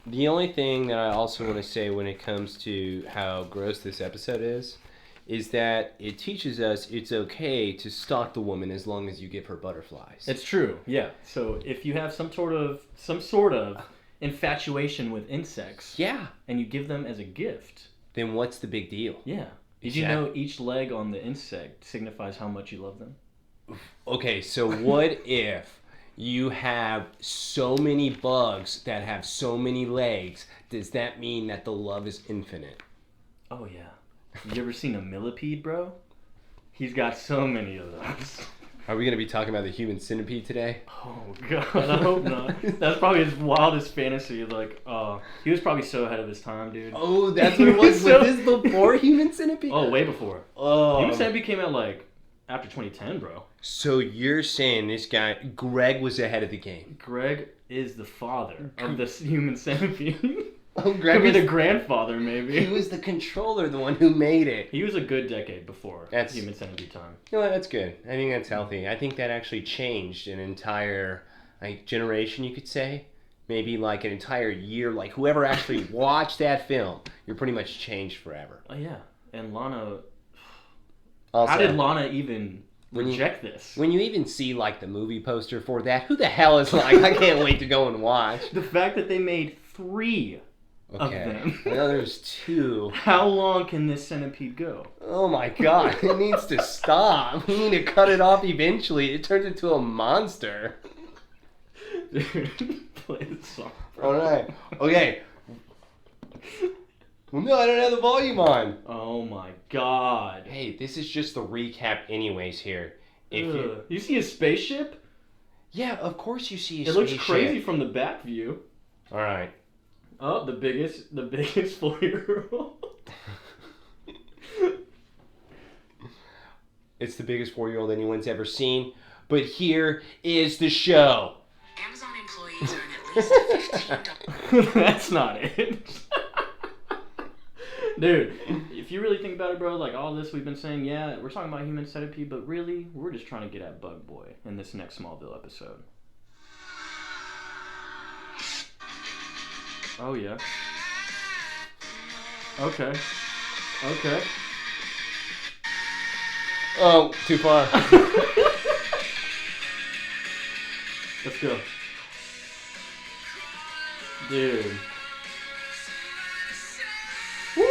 The only thing that I also want to say when it comes to how gross this episode is that it teaches us it's okay to stalk the woman as long as you give her butterflies. It's true, yeah. So if you have some sort of infatuation with insects, yeah, and you give them as a gift, then what's the big deal? Yeah. Did you know each leg on the insect signifies how much you love them? Okay, so what if you have so many bugs that have so many legs? Does that mean that the love is infinite? Oh, yeah. You ever seen a millipede, bro? He's got so many of those. Are we going to be talking about the human centipede today? Oh, God, I hope not. That's probably his wildest fantasy. Like, he was probably so ahead of his time, dude. Oh, that's what it was? Was this before human centipede? Oh, way before. Oh. Human centipede came out, after 2010, bro. So you're saying this guy, Greg, was ahead of the game? Greg is the father of this human centipede. Oh, Greg could be the grandfather, maybe. He was the controller, the one who made it. He was a good decade before human centipede time. You know what, that's good. I think that's healthy. I think that actually changed an entire generation, you could say. Maybe an entire year. Whoever actually watched that film, you're pretty much changed forever. Oh, yeah. And Lana... Also, how did Lana even reject this? When you even see, the movie poster for that, who the hell is I can't wait to go and watch. The fact that they made 3 of them. I know there's 2. How long can this centipede go? Oh my god, it needs to stop. We need to cut it off eventually. It turns into a monster. Dude, play the song. Alright, okay. Well, no, I don't have the volume on. Oh my god. Hey, this is just the recap anyways here. You see a spaceship? Yeah, of course you see a spaceship. It looks crazy from the back view. Alright. Oh, the biggest 4-year-old. It's the biggest 4-year-old anyone's ever seen. But here is the show. Amazon employees earn at least $15. That's not it. Dude, if you really think about it, bro, all this we've been saying, yeah, we're talking about human centipede, but really, we're just trying to get at Bug Boy in this next Smallville episode. Oh, yeah. Okay. Oh, too far. Let's go. Dude. Woo!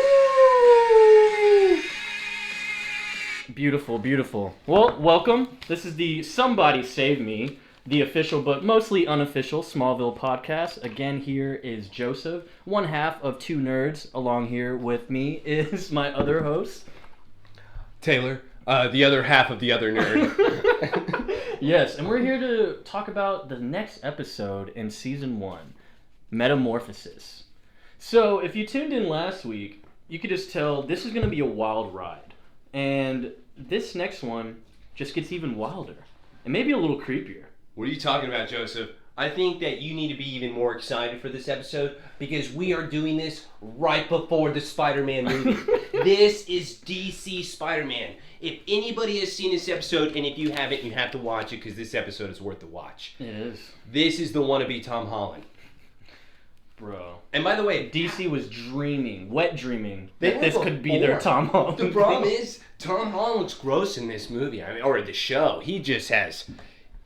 Beautiful, beautiful. Well, welcome. This is the Somebody Save Me, the official but mostly unofficial Smallville podcast. Again, here is Joseph, one half of 2 nerds. Along here with me is my other host, Taylor, the other half of the other nerd. Yes, and we're here to talk about the next episode in Season 1, Metamorphosis. So, if you tuned in last week, you could just tell this is going to be a wild ride. And this next one just gets even wilder. And maybe a little creepier. What are you talking about, Joseph? I think that you need to be even more excited for this episode because we are doing this right before the Spider-Man movie. This is DC Spider-Man. If anybody has seen this episode, and if you haven't, you have to watch it because this episode is worth the watch. It is. This is the wannabe Tom Holland. Bro. And by the way, DC was wet dreaming, that this could be their Tom Holland. The problem is, Tom Holland looks gross in this movie, or the show. He just has...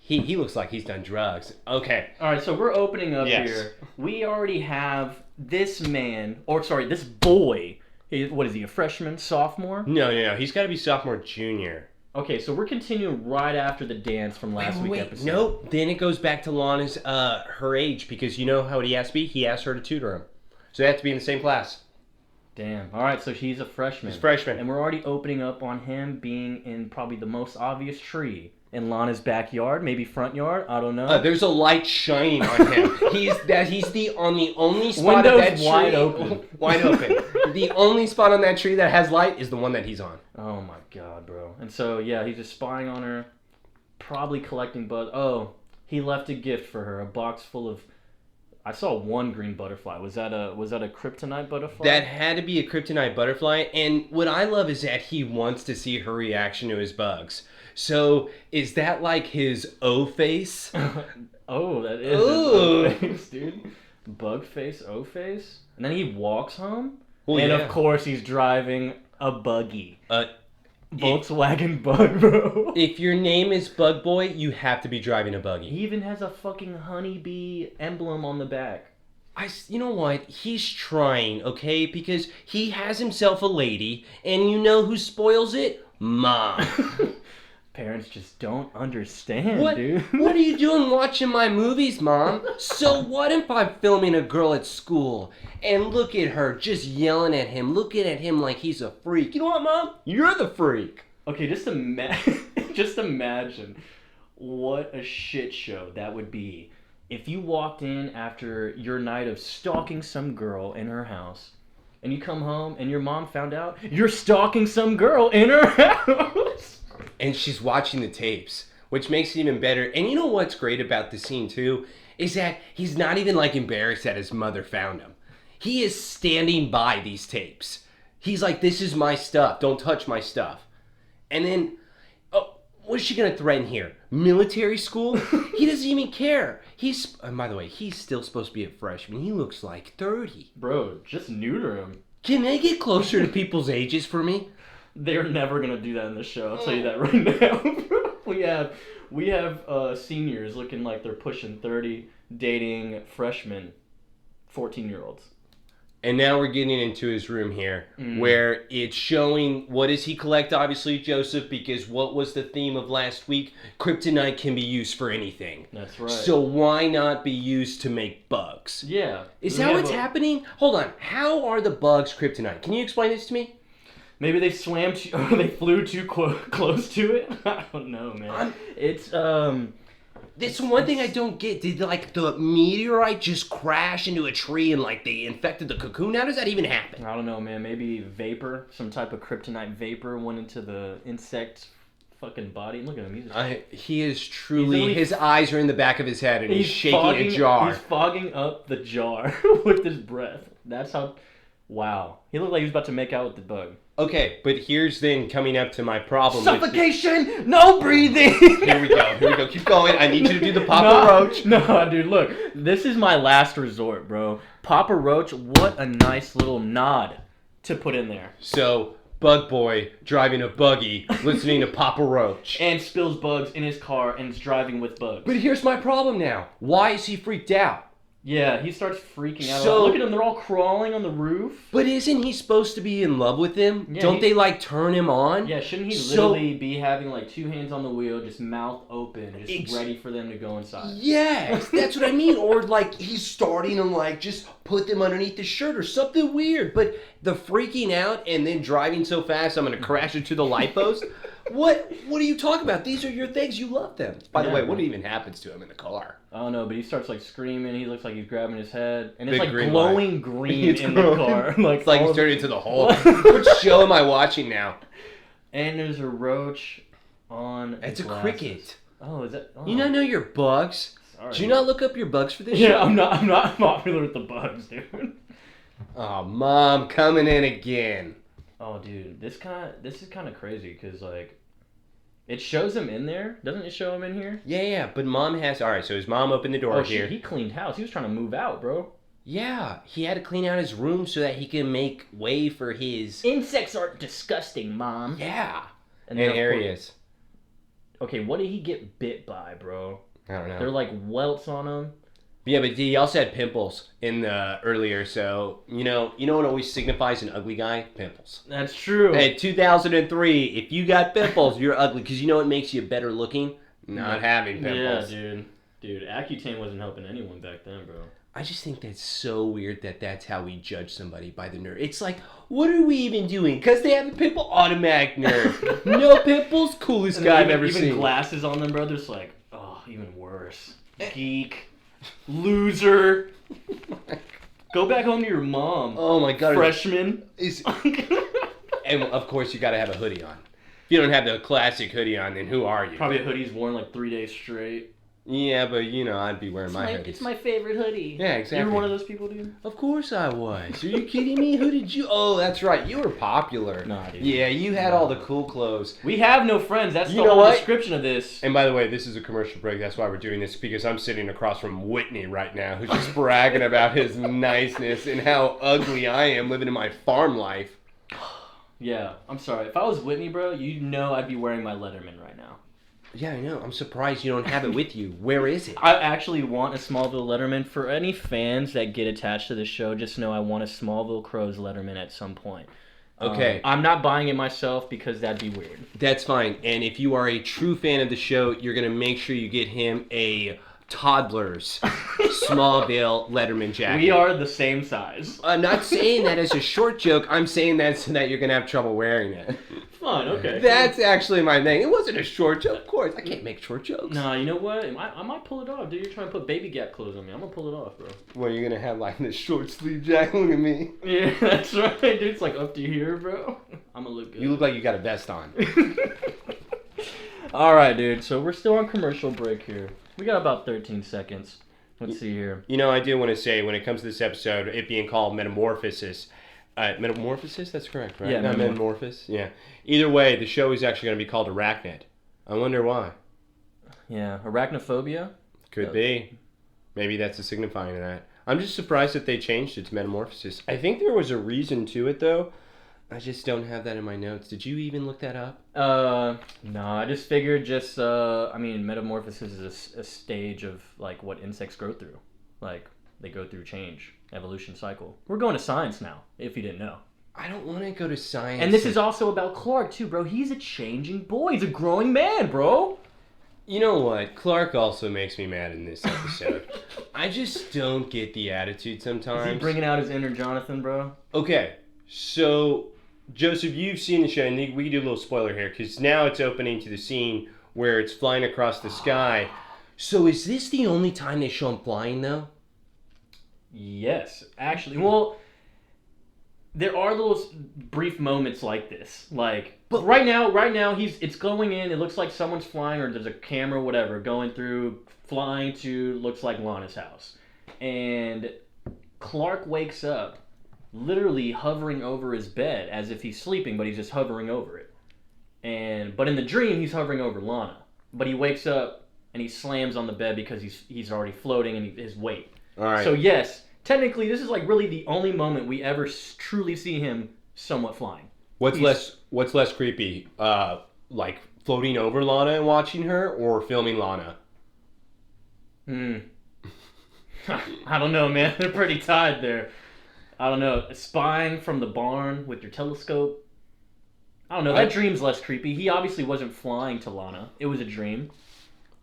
He looks like he's done drugs. Okay. All right, so we're opening up here. We already have this boy. What is he, a freshman, sophomore? No. He's got to be sophomore, junior. Okay, so we're continuing right after the dance from last week's episode. Nope. Then it goes back to Lana's, her age, because you know how he has to be? He asked her to tutor him. So they have to be in the same class. Damn. All right, so he's a freshman. He's a freshman. And we're already opening up on him being in probably the most obvious tree in Lana's backyard, maybe front yard. I don't know. There's a light shining on him. He's on the only spot of that tree. Wide open. Wide open. The only spot on that tree that has light is the one that he's on. Oh my god, bro. And so yeah, he's just spying on her, probably collecting bugs. Oh, he left a gift for her, a box full of. I saw one green butterfly. Was that a kryptonite butterfly? That had to be a kryptonite butterfly. And what I love is that he wants to see her reaction to his bugs. So, is that like his O face? Oh, that is his O face, dude. bug face, O face, and then he walks home. Well, and yeah. of course he's driving a buggy. If, Volkswagen Bug, bro. if your name is Bug Boy, you have to be driving a buggy. He even has a fucking honeybee emblem on the back. You know what? He's trying, okay? Because he has himself a lady, and you know who spoils it? Mom. Parents just don't understand, What? dude. What are you doing watching my movies, Mom? So what if I'm filming a girl at school and look at her just yelling at him, looking at him like he's a freak? You know what, Mom? You're the freak. Okay, just just imagine what a shit show that would be if you walked in after your night of stalking some girl in her house, and you come home and your mom found out you're stalking some girl in her house. And she's watching the tapes, which makes it even better. And you know what's great about the scene, too? Is that he's not even, like, embarrassed that his mother found him. He is standing by these tapes. He's like, this is my stuff. Don't touch my stuff. And then, oh, what is she going to threaten here? Military school? He doesn't even care. By the way, he's still supposed to be a freshman. He looks like 30. Bro, just neuter him. Can they get closer to people's ages for me? They're never gonna do that in the show. I'll tell you that right now. we have seniors looking like they're pushing 30, dating freshmen, 14-year-olds. And now we're getting into his room here, where it's showing what does he collect, obviously, Joseph, because what was the theme of last week? Kryptonite can be used for anything. That's right. So why not be used to make bugs? Yeah. Is that what's happening? Hold on. How are the bugs kryptonite? Can you explain this to me? Maybe they swam too, or they flew too close to it. I don't know, man. This one thing I don't get. Did like the meteorite just crash into a tree and like they infected the cocoon? How does that even happen? I don't know, man. Maybe vapor, some type of kryptonite vapor went into the insect's fucking body. Look at him. He is truly. His eyes are in the back of his head and he's shaking a jar. He's fogging up the jar with his breath. That's how. Wow. He looked like he was about to make out with the bug. Okay, but here's then coming up to my problem. Suffocation! No breathing! Here we go. Keep going. I need you to do the Papa Roach. No, dude, look. This is my last resort, bro. Papa Roach, what a nice little nod to put in there. So, Bug Boy driving a buggy, listening to Papa Roach. And spills bugs in his car and is driving with bugs. But here's my problem now. Why is he freaked out? Yeah, he starts freaking out. So, look at them, they're all crawling on the roof. But isn't he supposed to be in love with them? Yeah, Don't they like turn him on? Yeah, shouldn't he literally be having like two hands on the wheel, just mouth open, just ready for them to go inside? Yes, that's what I mean. Or like he's starting to like just put them underneath the shirt or something weird. But the freaking out and then driving so fast I'm going to crash into the light post. What are you talking about? These are your things. You love them. By the way, what even happens to him in the car? I don't know, but he starts like screaming. He looks like he's grabbing his head, and it's Big like green glowing green in the car. It's like he's turning into the Hulk. What show am I watching now? And there's a roach on. It's a glasses. cricket. Oh, is that? Oh. You not know your bugs? Sorry. Did you not look up your bugs for this Yeah, show? I'm not popular with the bugs, dude. Oh, Mom, coming in again. Oh, dude, this is kind of crazy because like. It shows him in there. Doesn't it show him in here? Yeah, but Mom has... Alright, so his mom opened the door here. He cleaned house. He was trying to move out, bro. Yeah, he had to clean out his room so that he can make way for his... Insects are disgusting, Mom. Yeah. And then, areas. Okay, what did he get bit by, bro? I don't know. They're like welts on him. Yeah, but he also had pimples in the earlier, so you know what always signifies an ugly guy? Pimples. That's true. Hey, 2003, if you got pimples, you're ugly, because you know what makes you better looking? Not having pimples. Yeah, dude, Accutane wasn't helping anyone back then, bro. I just think that's so weird that that's how we judge somebody by the nerve. It's like, what are we even doing? Because they have a pimple, automatic nerve. No pimples, coolest guy I've ever seen. Even glasses on them, bro. There's like, oh, even worse. Geek. Loser. Go back home to your mom. Oh my god. Freshman. And of course you gotta have a hoodie on. If you don't have the classic hoodie on, then who are you? Probably a hoodie's worn like 3 days straight. Yeah, but I'd be wearing my hoodies. It's my favorite hoodie. Yeah, exactly. You were one of those people, dude? Of course I was. Are you kidding me? Who did you... Oh, that's right. You were popular. Nah, dude. Yeah, you had all the cool clothes. We have no friends. That's You the know whole what? description of this. And by the way, this is a commercial break. That's why we're doing this, because I'm sitting across from Whitney right now, who's just bragging about his niceness and how ugly I am living in my farm life. Yeah, I'm sorry. If I was Whitney, bro, I'd be wearing my Letterman right now. Yeah, I know. I'm surprised you don't have it with you. Where is it? I actually want a Smallville Letterman. For any fans that get attached to the show, just know I want a Smallville Crows Letterman at some point. Okay. I'm not buying it myself because that'd be weird. That's fine. And if you are a true fan of the show, you're going to make sure you get him a toddler's Smallville Letterman jacket. We are the same size. I'm not saying that as a short joke. I'm saying that so that you're going to have trouble wearing it. Fine, okay. That's actually my thing. It wasn't a short joke. Of course, I can't make short jokes. Nah, you know what? I might pull it off, dude. You're trying to put baby gap clothes on me. I'm gonna pull it off, bro. Well, you're going to have like this short sleeve jacket. Look at me. Yeah, that's right, dude. It's like up to here, bro. I'm gonna look good. You look like you got a vest on. All right, dude. So we're still on commercial break here. We got about 13 seconds. Let's see here. I do want to say, when it comes to this episode, it being called Metamorphosis. Metamorphosis? That's correct, right? Yeah, Not Metamorphosis? Yeah. Either way, the show is actually going to be called Arachnid. I wonder why. Yeah, arachnophobia? Could be. Maybe that's a signifying of that. I'm just surprised that they changed it to Metamorphosis. I think there was a reason to it, though. I just don't have that in my notes. Did you even look that up? No, I just figured metamorphosis is a stage of, like, what insects grow through. Like, they go through change, evolution cycle. We're going to science now, if you didn't know. I don't want to go to science. And this is also about Clark, too, bro. He's a changing boy. He's a growing man, bro. You know what? Clark also makes me mad in this episode. I just don't get the attitude sometimes. Is he bringing out his inner Jonathan, bro? Okay, so... Joseph, you've seen the show, and we can do a little spoiler here, because now it's opening to the scene where it's flying across the sky. So is this the only time they show him flying, though? Yes, actually. Well, there are little brief moments like this. Like, but right now, it's going in, it looks like someone's flying, or there's a camera, whatever, going through, flying to, looks like Lana's house. And Clark wakes up, literally hovering over his bed as if he's sleeping, but he's just hovering over it. But in the dream, he's hovering over Lana. But he wakes up and he slams on the bed because he's already floating and his weight. All right. So yes, technically, this is like really the only moment we ever truly see him somewhat flying. What's less creepy? Like floating over Lana and watching her, or filming Lana? I don't know, man. They're pretty tied there. I don't know. Spying from the barn with your telescope. I don't know. That dream's less creepy. He obviously wasn't flying to Lana. It was a dream.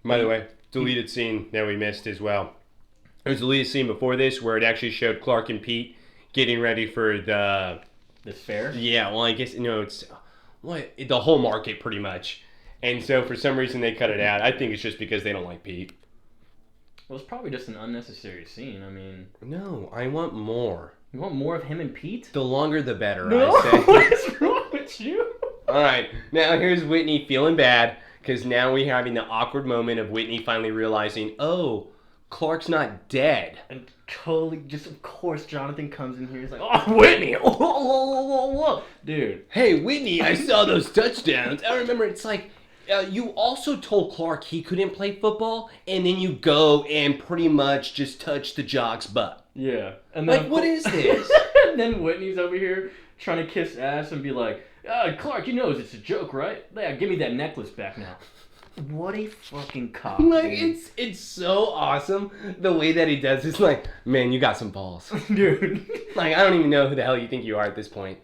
By the way, deleted scene that we missed as well. There's a deleted scene before this where it actually showed Clark and Pete getting ready for this fair? Yeah, well, I guess, it's the whole market pretty much. And so for some reason they cut it out. I think it's just because they don't like Pete. Well, it's probably just an unnecessary scene. I mean... No, I want more. You want more of him and Pete? The longer the better, no, I say. What is wrong with you? Alright, now here's Whitney feeling bad, because now we're having the awkward moment of Whitney finally realizing, oh, Clark's not dead. And totally, just of course, Jonathan comes in here. He's like, oh, Whitney! Whoa. Dude. Hey, Whitney, I saw those touchdowns. I remember it's like, you also told Clark he couldn't play football, and then you go and pretty much just touch the jock's butt. Yeah. And then, what is this? And then Whitney's over here trying to kiss ass and be like, Clark, you know it's a joke, right? Yeah, give me that necklace back now. What a fucking cop. It's so awesome the way that he does. It's like, man, you got some balls. Dude. I don't even know who the hell you think you are at this point.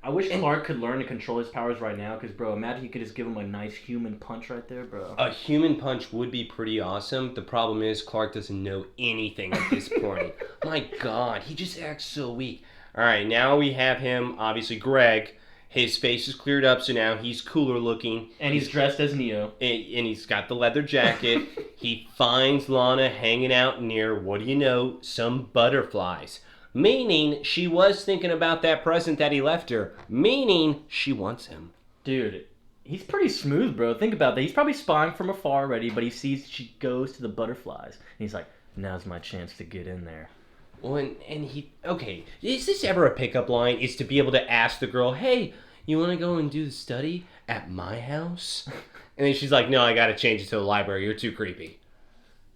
I wish Clark could learn to control his powers right now, because, bro, imagine you could just give him a nice human punch right there, bro. A human punch would be pretty awesome. The problem is Clark doesn't know anything at this point. My God, he just acts so weak. All right, now we have him, obviously, Greg. His face is cleared up, so now he's cooler looking. And he's dressed as Neo. And he's got the leather jacket. He finds Lana hanging out near, what do you know, some butterflies. Meaning, she was thinking about that present that he left her. Meaning, she wants him. Dude, He's pretty smooth, bro. Think about that. He's probably spying from afar already, but he sees she goes to the butterflies. And he's like, now's my chance to get in there. Well, and he... Okay, is this ever a pickup line? Is to be able to ask the girl, hey, you want to go and do the study at my house? And then she's like, no, I got to change it to the library. You're too creepy.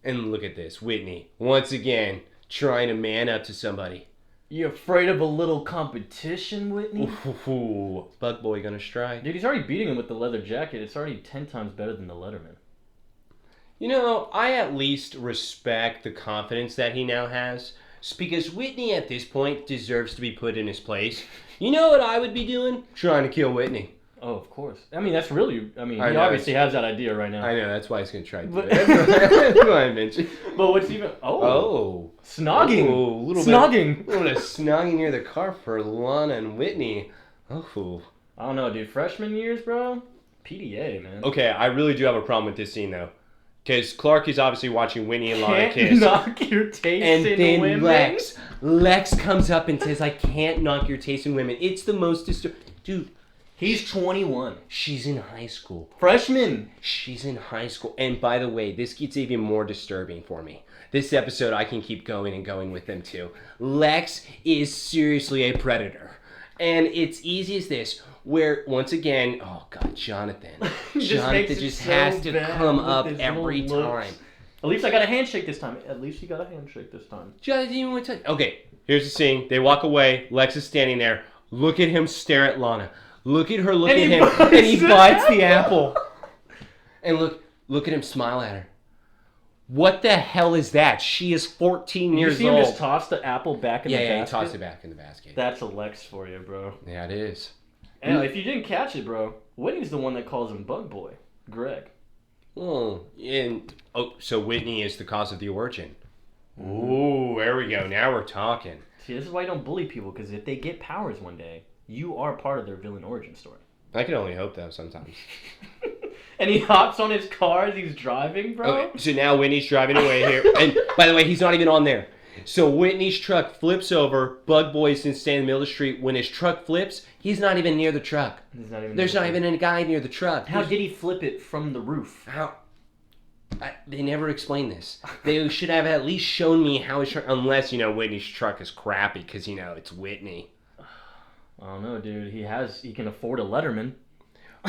And look at this. Whitney, once again, trying to man up to somebody. You afraid of a little competition, Whitney? Ooh, Bug Boy gonna strike. Dude, he's already beating him with the leather jacket. It's already 10 times better than the Letterman. You know, I at least respect the confidence that he now has. Because Whitney at this point deserves to be put in his place. You know what I would be doing? Trying to kill Whitney. Oh, of course. I mean, that's really... I mean, I he know, obviously has that idea right now. I know, that's why he's gonna try to do But- it. That's why I mentioned. But what's even... Oh. Snogging. Oh, a little Snogging. bit. A little bit of snogging near the car for Lana and Whitney. Oh. I don't know, dude. Freshman years, bro? PDA, man. Okay, I really do have a problem with this scene, though. Because Clark is obviously watching Whitney and Lana Can't kiss. knock your taste And in then women. Lex comes up and says, I can't knock your taste in women. It's the most Dude, He's 21. she's in high school. Freshman. She's in high school. And by the way, this gets even more disturbing for me. This episode, I can keep going and going with them too. Lex is seriously a predator. And it's easy as this, where, once again, oh God, Jonathan. Jonathan just has to come up every time. At least I got a handshake this time. At least you got a handshake this time. Jonathan even went to... Okay, here's the scene. They walk away. Lex is standing there. Look at him stare at Lana. Look at her look And at he him. bites And he the bites the apple. And look at him smile at her. What the hell is that? She is 14 You years see him old. just toss the apple back in the Yeah, he basket? tossed it back in the basket. That's a Lex for you, bro. Yeah, it is. And if you didn't catch it, bro, Whitney's the one that calls him Bug Boy. Greg. Oh, so Whitney is the cause of the origin. Ooh, there we go. Now we're talking. See, this is why you don't bully people, because if they get powers one day, you are part of their villain origin story. I can only hope that sometimes. And he hops on his car as he's driving, bro. Okay, so now Whitney's driving away here. And by the way, he's not even on there. So Whitney's truck flips over. Bug Boy's standing in the middle of the street. When his truck flips, he's not even near the truck. There's not even a guy near the truck. How did he flip it from the roof? How? They never explained this. They should have at least shown me how his truck... Unless, Whitney's truck is crappy because, it's Whitney. I don't know, dude. He can afford a Letterman.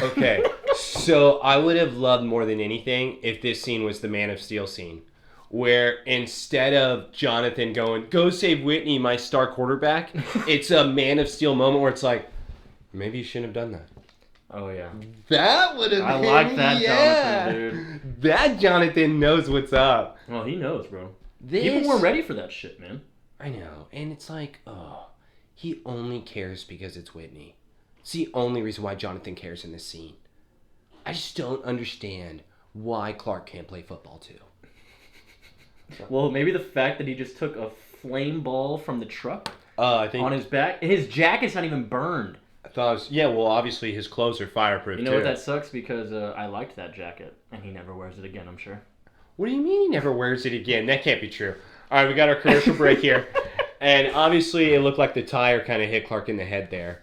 Okay, so I would have loved more than anything if this scene was the Man of Steel scene. Where instead of Jonathan going, go save Whitney, my star quarterback, it's a Man of Steel moment where it's like, maybe you shouldn't have done that. Oh, yeah. That would have been... I like that yeah. Jonathan, dude. That Jonathan knows what's up. Well, he knows, bro. This... People weren't ready for that shit, man. I know, and it's like, he only cares because it's Whitney. It's the only reason why Jonathan cares in this scene. I just don't understand why Clark can't play football too. Well, maybe the fact that he just took a flame ball from the truck I think on his back. His jacket's not even burned. I thought it was, yeah, well, obviously his clothes are fireproof You know too. what, that sucks? Because I liked that jacket, and he never wears it again, I'm sure. What do you mean he never wears it again? That can't be true. All right, we got our commercial break here. And obviously it looked like the tire kind of hit Clark in the head there.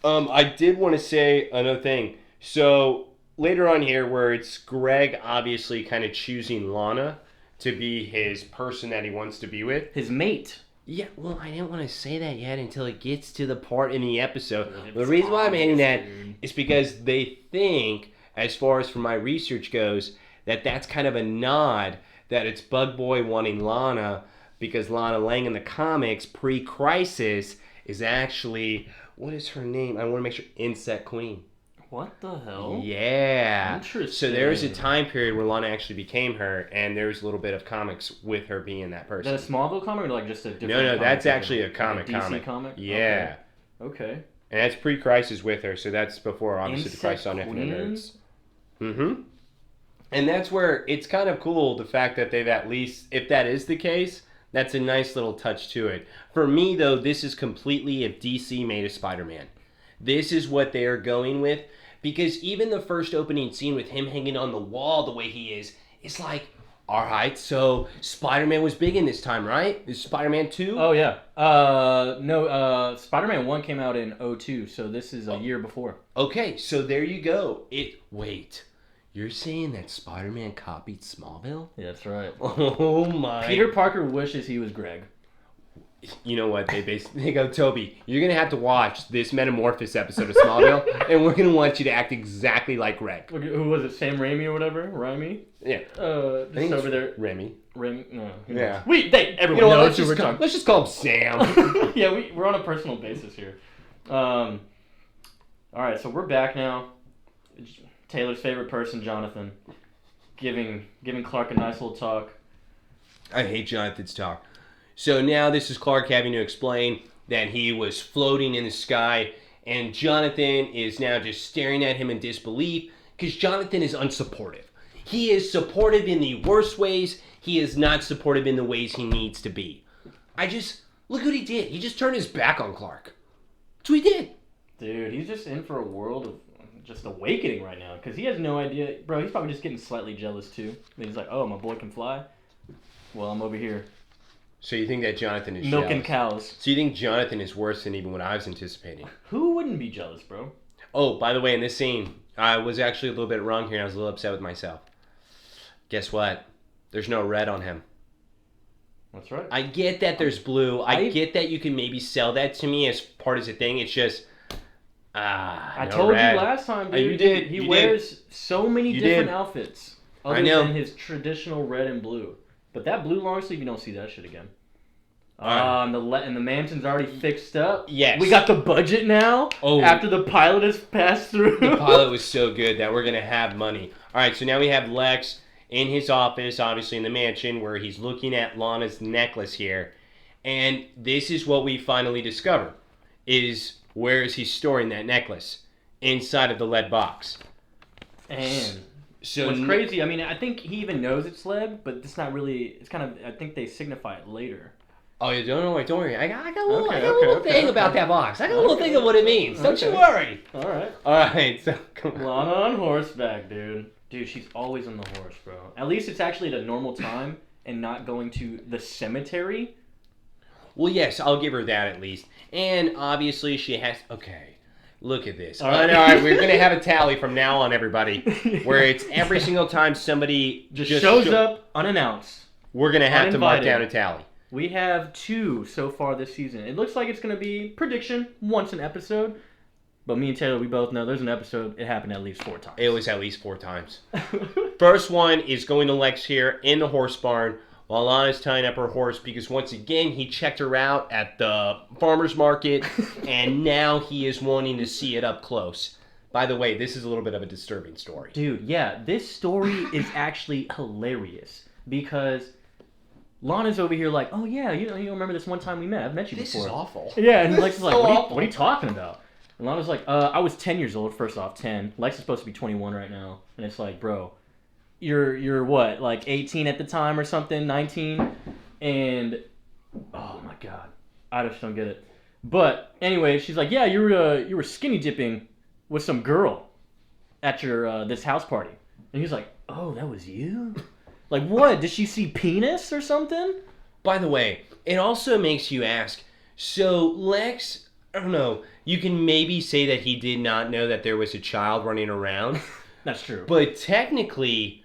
I did want to say another thing. So later on here where it's Greg obviously kind of choosing Lana to be his person that he wants to be with. His mate. Yeah, well, I didn't want to say that yet until it gets to the part in the episode. The reason why I'm hitting that is because they think, as far as from my research goes, that that's kind of a nod that it's Bug Boy wanting Lana because Lana Lang in the comics pre-crisis is actually, what is her name? I want to make sure, Insect Queen. What the hell? Yeah. Interesting. So there was a time period where Lana actually became her, and there was a little bit of comics with her being that person. Is that a Smallville comic or like just a different No, comic? that's actually a Like comic. DC comic? Yeah. Okay. And that's pre-crisis with her, so that's before, obviously, the Crisis on Infinite Queen? Earths. Mm-hmm. And that's where it's kind of cool, the fact that they've at least, if that is the case, that's a nice little touch to it. For me, though, this is completely if DC made a Spider-Man. This is what they are going with, because even the first opening scene with him hanging on the wall the way he is, it's like, All right, so Spider-Man was big in this time, right? Is Spider-Man 2? Oh yeah. No. Spider-Man 1 came out in 2002, so this is a year before. Okay, so there you go. Wait, you're saying that Spider-Man copied Smallville? Yeah, that's right. Oh my. Peter Parker wishes he was Greg. You know what? They go, Toby, you're going to have to watch this Metamorphosis episode of Smallville, and we're going to want you to act exactly like Greg. Who was it? Sam Raimi or whatever? Raimi? Yeah. Just over there. Remy. Raimi? No. Yeah. Everyone You know what? knows who we're talking. Let's just call him Sam. Yeah, we're on a personal basis here. All right, so we're back now. Taylor's favorite person, Jonathan, giving Clark a nice little talk. I hate Jonathan's talk. So now this is Clark having to explain that he was floating in the sky, and Jonathan is now just staring at him in disbelief because Jonathan is unsupportive. He is supportive in the worst ways. He is not supportive in the ways he needs to be. Look what he did. He just turned his back on Clark. That's what he did. Dude, he's just in for a world of just awakening right now because he has no idea. Bro, he's probably just getting slightly jealous too. He's like, oh, my boy can fly? Well, I'm over here. So you think that Jonathan is milking jealous? cows. So you think Jonathan is worse than even what I was anticipating? Who wouldn't be jealous, bro? Oh, by the way, in this scene, I was actually a little bit wrong here and I was a little upset with myself. Guess what? There's no red on him. That's right. I get that there's blue. I get that you can maybe sell that to me as part of the thing. It's just, I no told red. you last time, dude. You did. He You wears did. so many You different did. outfits I other know. than his traditional red and blue. But that blue long sleeve, you don't see that shit again. Alright. And the mansion's already fixed up. Yes. We got the budget now. Oh. After the pilot has passed through. The pilot was so good that we're going to have money. All right, so now we have Lex in his office, obviously in the mansion, where he's looking at Lana's necklace here. And this is what we finally discover, is where is he storing that necklace? Inside of the lead box. And So what's crazy, I mean, I think he even knows it's lead, but it's not really, it's kind of, I think they signify it later. Oh, you don't know? Don't worry. I got a little, Okay, I got a little okay, thing okay. about that box. I got a little thing of what it means. Don't you worry. All right. All right, so come on. Lana on horseback, dude. Dude, she's always on the horse, bro. At least it's actually at a normal time and not going to the cemetery. Well, yes, I'll give her that at least. And obviously she has... Okay, look at this. All right. All right, we're going to have a tally from now on, everybody, where it's every single time somebody just shows up unannounced. We're going to have to mark uninvited. down a tally. We have 2 so far this season. It looks like it's going to be prediction once an episode. But me and Taylor, we both know there's an episode. It happened at least 4 times. It was at least 4 times. First one is going to Lex here in the horse barn while Lana's tying up her horse because once again he checked her out at the farmer's market and now he is wanting to see it up close. By the way, this is a little bit of a disturbing story. Dude, yeah, this story is actually hilarious because Lana's over here like, oh yeah, you remember this one time we met? I've met you This before. is awful. Yeah, and This Lex is is like, so what awful. are you talking about? And Lana's like, I was 10 years old, first off, 10. Lex is supposed to be 21 right now. And it's like, bro, you're what, like 18 at the time or something, 19? And, oh my God, I just don't get it. But anyway, she's like, yeah, you were skinny dipping with some girl at your this house party. And he's like, oh, that was you? Like what? Did she see penis or something? By the way, it also makes you ask, so Lex, I don't know, you can maybe say that he did not know that there was a child running around. That's true. But technically,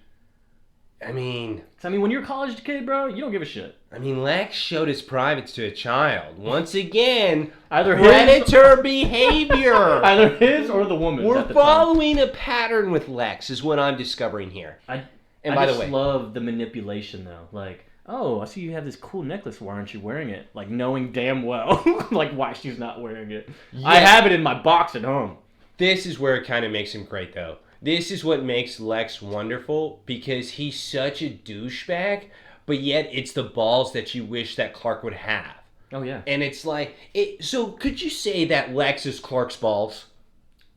I mean, when you're a college kid, bro, you don't give a shit. Lex showed his privates to a child. Once again, Either predator behavior. Either his or the woman's. We're at the following a pattern with Lex, is what I'm discovering here. time. And I by the just way, love the manipulation, though. Like, oh, I see you have this cool necklace. Why aren't you wearing it? Like, knowing damn well, like, why she's not wearing it. Yes. I have it in my box at home. this is where it kind of makes him great, though. This is what makes Lex wonderful, because he's such a douchebag, but yet it's the balls that you wish that Clark would have. Oh, yeah. And it's like, so could you say that Lex is Clark's balls?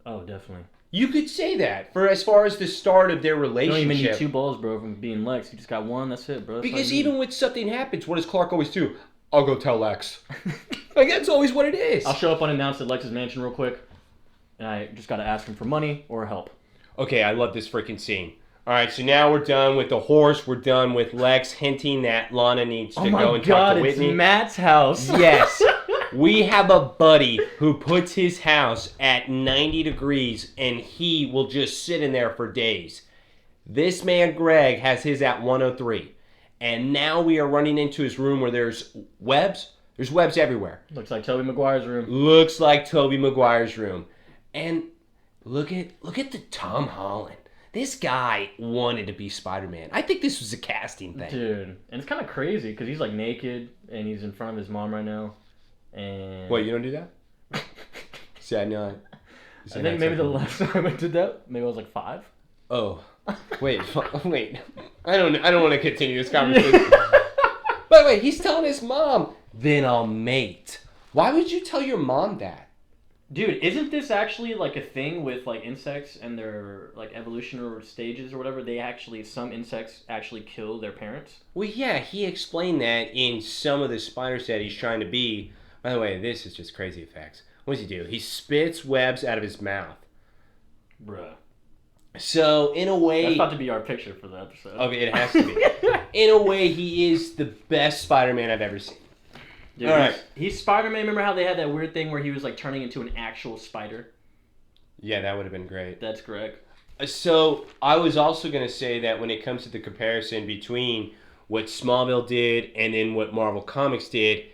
Oh, definitely. You could say that for as far as the start of their You don't relationship. even need 2 balls, bro, from being Lex. You just got 1, that's it, bro. That's Because all you even need. when something happens, what does Clark always do? I'll go tell Lex. Like, that's always what it is. I'll show up unannounced at Lex's mansion real quick, and I just gotta ask him for money or help. Okay, I love this freaking scene. All right, so now we're done with the horse. We're done with Lex hinting that Lana needs to Oh my go and God, talk to it's Whitney. Matt's house. Yes. We have a buddy who puts his house at 90 degrees and he will just sit in there for days. This man, Greg, has his at 103. And now we are running into his room where there's webs. There's webs everywhere. Looks like Tobey Maguire's room. Looks like Tobey Maguire's room. And look at the Tom Holland. This guy wanted to be Spider-Man. I think this was a casting thing. Dude, and it's kind of crazy because he's like naked and he's in front of his mom right now. And What, you don't do that? See, I know. I think maybe the last time I did that, maybe I was like 5. Oh, wait. I don't want to continue this conversation. By the way, he's telling his mom, then I'll mate. Why would you tell your mom that? Dude, isn't this actually like a thing with like insects and their like evolutionary stages or whatever? Some insects actually kill their parents. Well, yeah, he explained that in some of the spiders that he's trying to be. By the way, this is just crazy effects. What does he do? He spits webs out of his mouth. Bruh. So, in a way... That's about to be our picture for the episode. Okay, it has to be. In a way, he is the best Spider-Man I've ever seen. Dude, all right. He's Spider-Man. Remember how they had that weird thing where he was like turning into an actual spider? Yeah, that would have been great. That's correct. So, I was also going to say that when it comes to the comparison between what Smallville did and then what Marvel Comics did,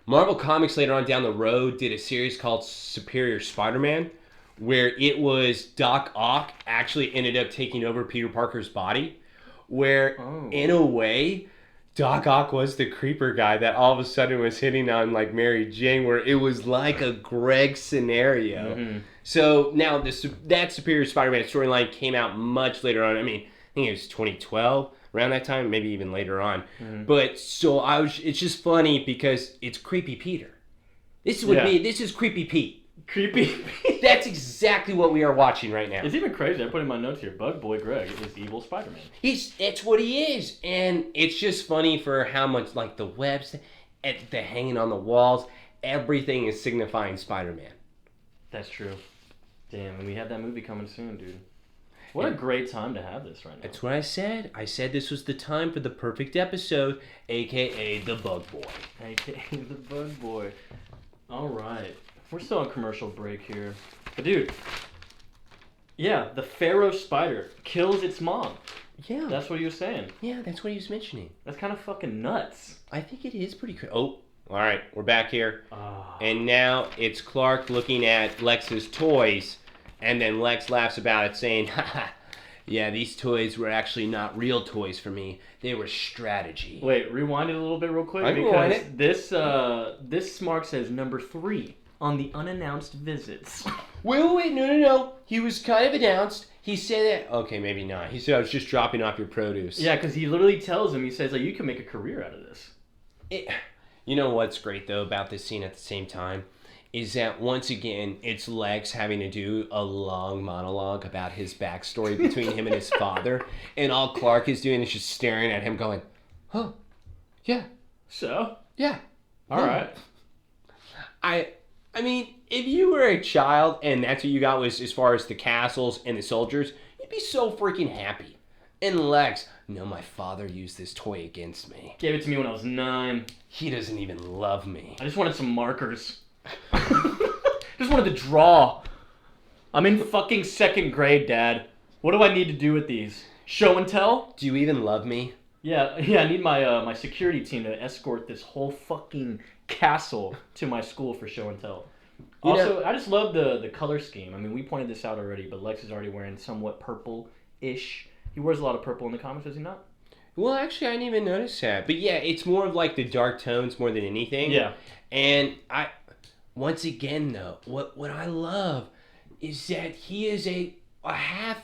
Marvel Comics later on down the road did a series called Superior Spider-Man, where it was Doc Ock actually ended up taking over Peter Parker's body, where in a way, Doc Ock was the creeper guy that all of a sudden was hitting on like Mary Jane, where it was like a Greg scenario. Mm-hmm. So now that Superior Spider-Man storyline came out much later on. I mean, I think it was 2012, around that time, maybe even later on. Mm-hmm. But so it's just funny because it's Creepy Peter. This is Creepy Pete. Creepy Pete. That's exactly what we are watching right now. It's even crazy. I put in my notes here. Bug Boy Greg is evil Spider-Man. That's what he is. And it's just funny for how much, like, the webs, the hanging on the walls, everything is signifying Spider-Man. That's true. Damn, and we have that movie coming soon, dude. What a great time to have this right now. That's what I said. I said this was the time for the perfect episode, a.k.a. the Bug Boy. A.k.a. the Bug Boy. All right. We're still on commercial break here. But dude, yeah, the Pharaoh spider kills its mom. Yeah. That's what he was saying. Yeah, that's what he was mentioning. That's kind of fucking nuts. I think it is pretty crazy. Oh, all right, we're back here. And now it's Clark looking at Lex's toys, and then Lex laughs about it saying, haha, yeah, these toys were actually not real toys for me. They were strategy. Wait, rewind it a little bit real quick. I can rewind it. This mark says number 3 on the unannounced visits. Wait, no. He was kind of announced. He said that, okay, maybe not. He said I was just dropping off your produce. Yeah, because he literally tells him, he says, like, you can make a career out of this. You know what's great, though, about this scene at the same time? Is that, once again, it's Lex having to do a long monologue about his backstory between him and his father. And all Clark is doing is just staring at him going, huh, yeah. So? Yeah. All right. I mean, if you were a child and that's what you got was as far as the castles and the soldiers, you'd be so freaking happy. And Lex, no, my father used this toy against me. Gave it to me when I was 9. He doesn't even love me. I just wanted some markers. Just wanted to draw. I'm in fucking 2nd grade, Dad. What do I need to do with these? Show and tell? Do you even love me? Yeah, I need my security team to escort this whole fucking castle to my school for show and tell. Also, I just love the color scheme. I mean, we pointed this out already, but Lex is already wearing somewhat purple-ish. He wears a lot of purple in the comics, does he not? Well, actually, I didn't even notice that. But yeah, it's more of like the dark tones more than anything. Yeah. And once again, though, what I love is that he is a half,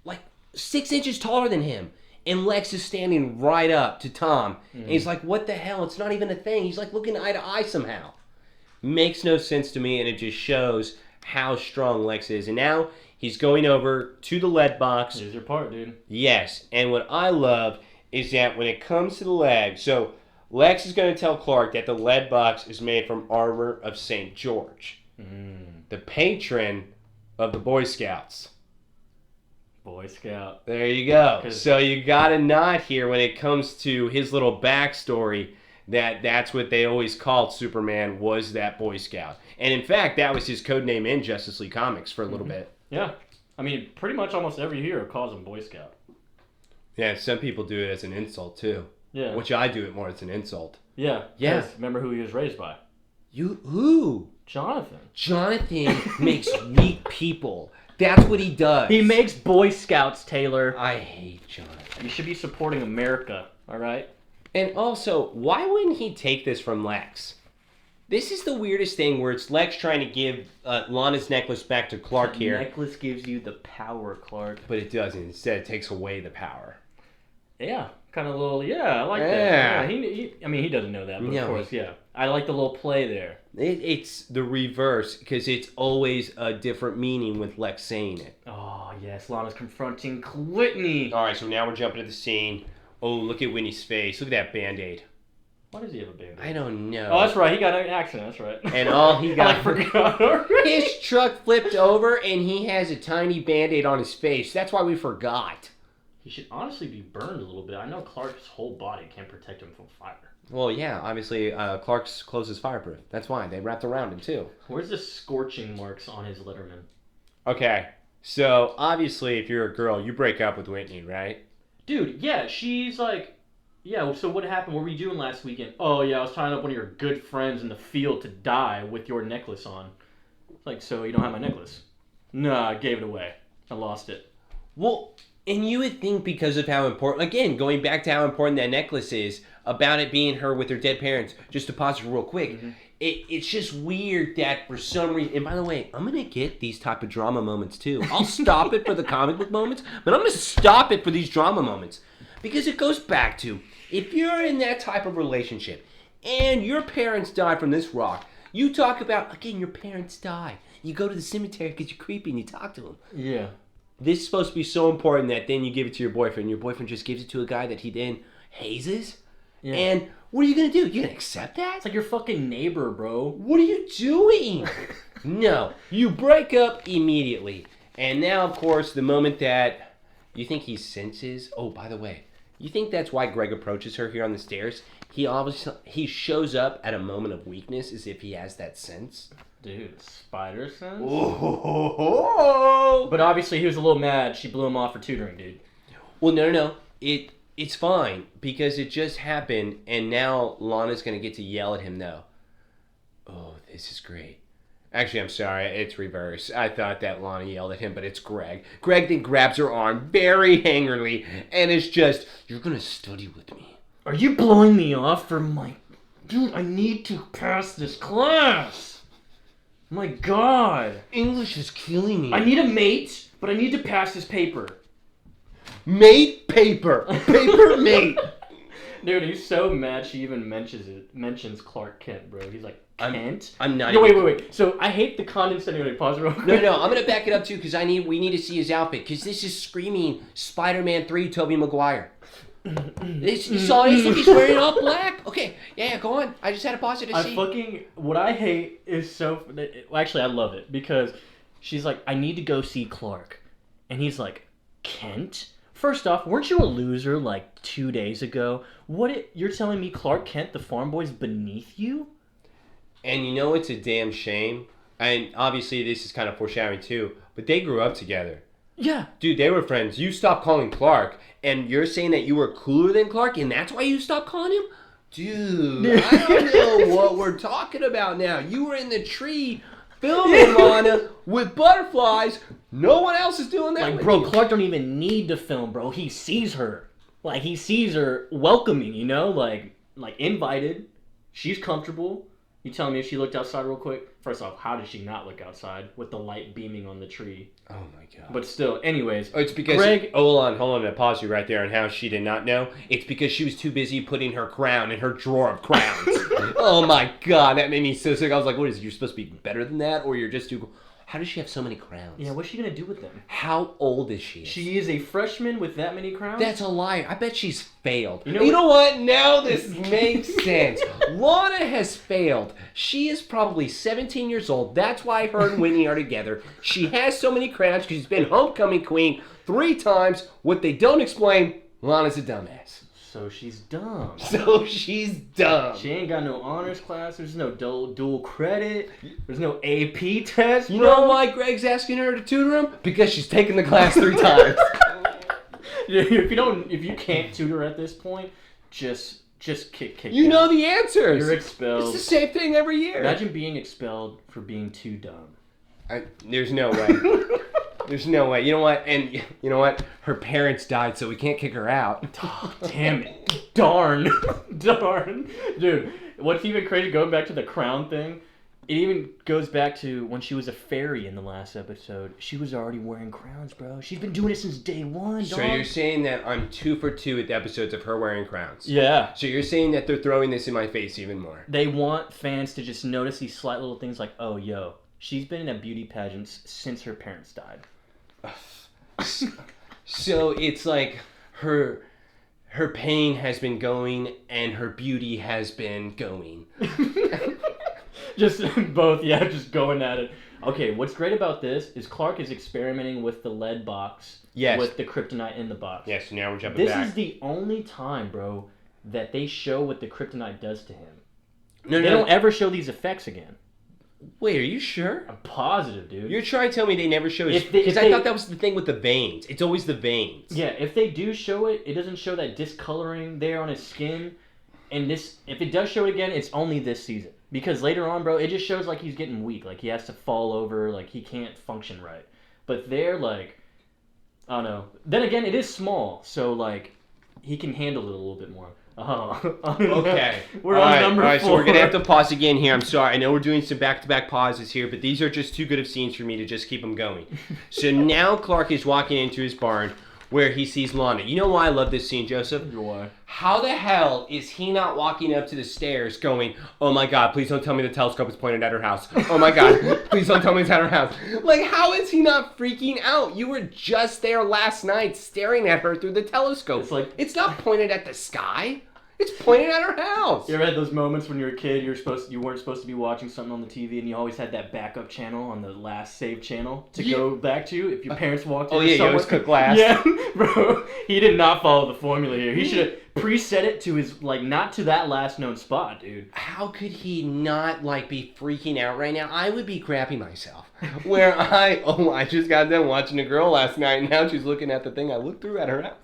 like 6 inches taller than him. And Lex is standing right up to Tom. And he's like, what the hell? It's not even a thing. He's like looking eye to eye somehow. Makes no sense to me, and it just shows how strong Lex is. And now he's going over to the lead box. Here's your part, dude. Yes. And what I love is that when it comes to the leg, so Lex is going to tell Clark that the lead box is made from armor of St. George, the patron of the Boy Scouts. Boy Scout. There you go. 'Cause- So you got a nod here when it comes to his little backstory that's what they always called Superman was that Boy Scout. And in fact, that was his code name in Justice League Comics for a little bit. Yeah. I mean, pretty much almost every hero calls him Boy Scout. Yeah, some people do it as an insult too. Yeah. Which I do it more as an insult. Yeah. Yeah. 'Cause remember who he was raised by? Who? Jonathan. Jonathan makes weak people. That's what he does. He makes Boy Scouts, Taylor. I hate Jonathan. You should be supporting America, all right? And also, why wouldn't he take this from Lex? This is the weirdest thing where it's Lex trying to give Lana's necklace back to Clark here. Necklace gives you the power, Clark. But it doesn't. Instead, it takes away the power. Yeah, kind of a little, I like that. Yeah. I mean, he doesn't know that, but No. of course, yeah. I like the little play there. It's the reverse, because it's always a different meaning with Lex saying it. Oh, yes, Lana's confronting Whitney. All right, so now we're jumping to the scene. Oh, look at Whitney's face. Look at that Band-Aid. Why does he have a band? I don't know. Oh, that's right. He got in an accident. That's right. And all he got... I forgot already. His truck flipped over, and he has a tiny Band-Aid on his face. That's why we forgot. He should honestly be burned a little bit. I know Clark's whole body can't protect him from fire. Well, yeah, obviously, Clark's clothes is fireproof. That's why. They wrapped around him, too. Where's the scorching marks on his Letterman? Okay, so, obviously, if you're a girl, you break up with Whitney, right? Dude, yeah, she's like, yeah, so what happened? What were you doing last weekend? Oh, yeah, I was tying up one of your good friends in the field to die with your necklace on. Like, so you don't have my necklace? Nah, I gave it away. I lost it. Well, and you would think because of how important, again, going back to how important that necklace is, about it being her with her dead parents, just to pause it real quick, it's just weird that for some reason, and by the way, I'm going to get these type of drama moments too. I'll stop it for the comic book moments, but I'm going to stop it for these drama moments. Because it goes back to, if you're in that type of relationship, and your parents die from this rock, you talk about, again, your parents die. You go to the cemetery because you're creepy and you talk to them. Yeah. This is supposed to be so important that then you give it to your boyfriend. Your boyfriend just gives it to a guy that he then hazes. Yeah. And what are you going to do? You going to accept that? It's like your fucking neighbor, bro. What are you doing? No. You break up immediately. And now, of course, the moment that you think he senses... Oh, by the way, you think that's why Greg approaches her here on the stairs? He shows up at a moment of weakness as if he has that sense. Dude, spider sense? Oh. But obviously he was a little mad. She blew him off for tutoring, dude. Well, no. It's fine because it just happened, and now Lana's gonna get to yell at him though. Oh, this is great. Actually, I'm sorry, it's reverse. I thought that Lana yelled at him, but it's Greg. Greg then grabs her arm very angrily, and it's just, you're gonna study with me. Are you blowing me off for my... Dude, I need to pass this class. My God. English is killing me. I need a mate, but I need to pass this paper. Mate paper. Paper mate. Dude, he's so mad she even mentions Clark Kent, bro. He's like, Kent? I'm not No, even... wait. So I hate the condescending... Pause real quick. No, I'm gonna back it up too, because we need to see his outfit, because this is screaming Spider-Man 3 Tobey Maguire. You saw this? Look, he's wearing all black. Okay, yeah, go on. I just had to pause it to see. What I hate is so... Actually, I love it, because she's like, I need to go see Clark. And he's like, Kent? First off, weren't you a loser like 2 days ago? You're telling me Clark Kent, the farm boy's beneath you? And you know it's a damn shame. And obviously this is kind of foreshadowing too, but they grew up together. Yeah. Dude, they were friends. You stopped calling Clark, and you're saying that you were cooler than Clark, and that's why you stopped calling him? Dude, I don't know what we're talking about now. You were in the tree filming Lana with butterflies. No one else is doing that. Like, with bro, you. Clark don't even need to film, bro. He sees her. Like, he sees her welcoming, you know? Like invited. She's comfortable. You telling me if she looked outside real quick? First off, how did she not look outside with the light beaming on the tree? Oh my God. But still, anyways. Oh, it's because... Greg... Hold on. I pause you right there on how she did not know. It's because she was too busy putting her crown in her drawer of crowns. Oh my God, that made me so sick. I was like, what is it? You're supposed to be better than that? Or you're just too... How does she have so many crowns? Yeah, what's she gonna do with them? How old is she? She is a freshman with that many crowns? That's a lie. I bet she's failed. You know what? Now this makes sense. Lana has failed. She is probably 17 17 years old. That's why her and Whitney are together. She has so many crowns because she's been homecoming queen 3 times. What they don't explain, Lana's a dumbass. So she's dumb. So she's dumb. She ain't got no honors class. There's no dual credit. There's no AP test. You know why Greg's asking her to tutor him? Because she's taken the class 3 times. If you can't tutor at this point, just kick. You know the answers. You're expelled. It's the same thing every year. Imagine being expelled for being too dumb. There's no way. There's no way. You know what? And you know what? Her parents died, so we can't kick her out. Oh, damn it. Darn. Dude, what's even crazy, going back to the crown thing, it even goes back to when she was a fairy in the last episode. She was already wearing crowns, bro. She's been doing it since day 1, dog. So you're saying that I'm 2 for 2 with episodes of her wearing crowns? Yeah. So you're saying that they're throwing this in my face even more? They want fans to just notice these slight little things like, oh, yo, she's been in beauty pageants since her parents died. So it's like her pain has been going and her beauty has been going. Just both, yeah, just going at it. Okay, what's great about this is Clark is experimenting with the lead box. Yes. With the kryptonite in the box. Yes, now we're jumping back. This is the only time, bro, that they show what the kryptonite does to him. No, They don't ever show these effects again. Wait, are you sure? I'm positive, dude. You're trying to tell me they never show his... If Because I they- thought that was the thing with the veins. It's always the veins. Yeah, if they do show it, it doesn't show that discoloring there on his skin. And this, if it does show it again, it's only this season. Because later on, bro, it just shows like he's getting weak. Like he has to fall over, like he can't function right. But they're like, I don't know. Then again, it is small, so like he can handle it a little bit more. Okay. We're on number 4. So we're going to have to pause again here. I'm sorry. I know we're doing some back-to-back pauses here, but these are just too good of scenes for me to just keep them going. So now Clark is walking into his barn where he sees Lana. You know why I love this scene, Joseph? Why? How the hell is he not walking up to the stairs going, oh my god, please don't tell me the telescope is pointed at her house. Oh my god, please don't tell me it's at her house. Like, how is he not freaking out? You were just there last night staring at her through the telescope. It's like- it's not pointed at the sky. It's pointed at her house. You ever had those moments when you were a kid, you weren't supposed to be watching something on the TV, and you always had that backup channel on the last saved channel to go back to if your parents walked in? Oh yeah, you always cook last. Yeah, bro. He did not follow the formula here. He should have preset it to his, like, not to that last known spot, dude. How could he not, like, be freaking out right now? I would be crapping myself. Where I just got done watching a girl last night, and now she's looking at the thing I looked through at her house.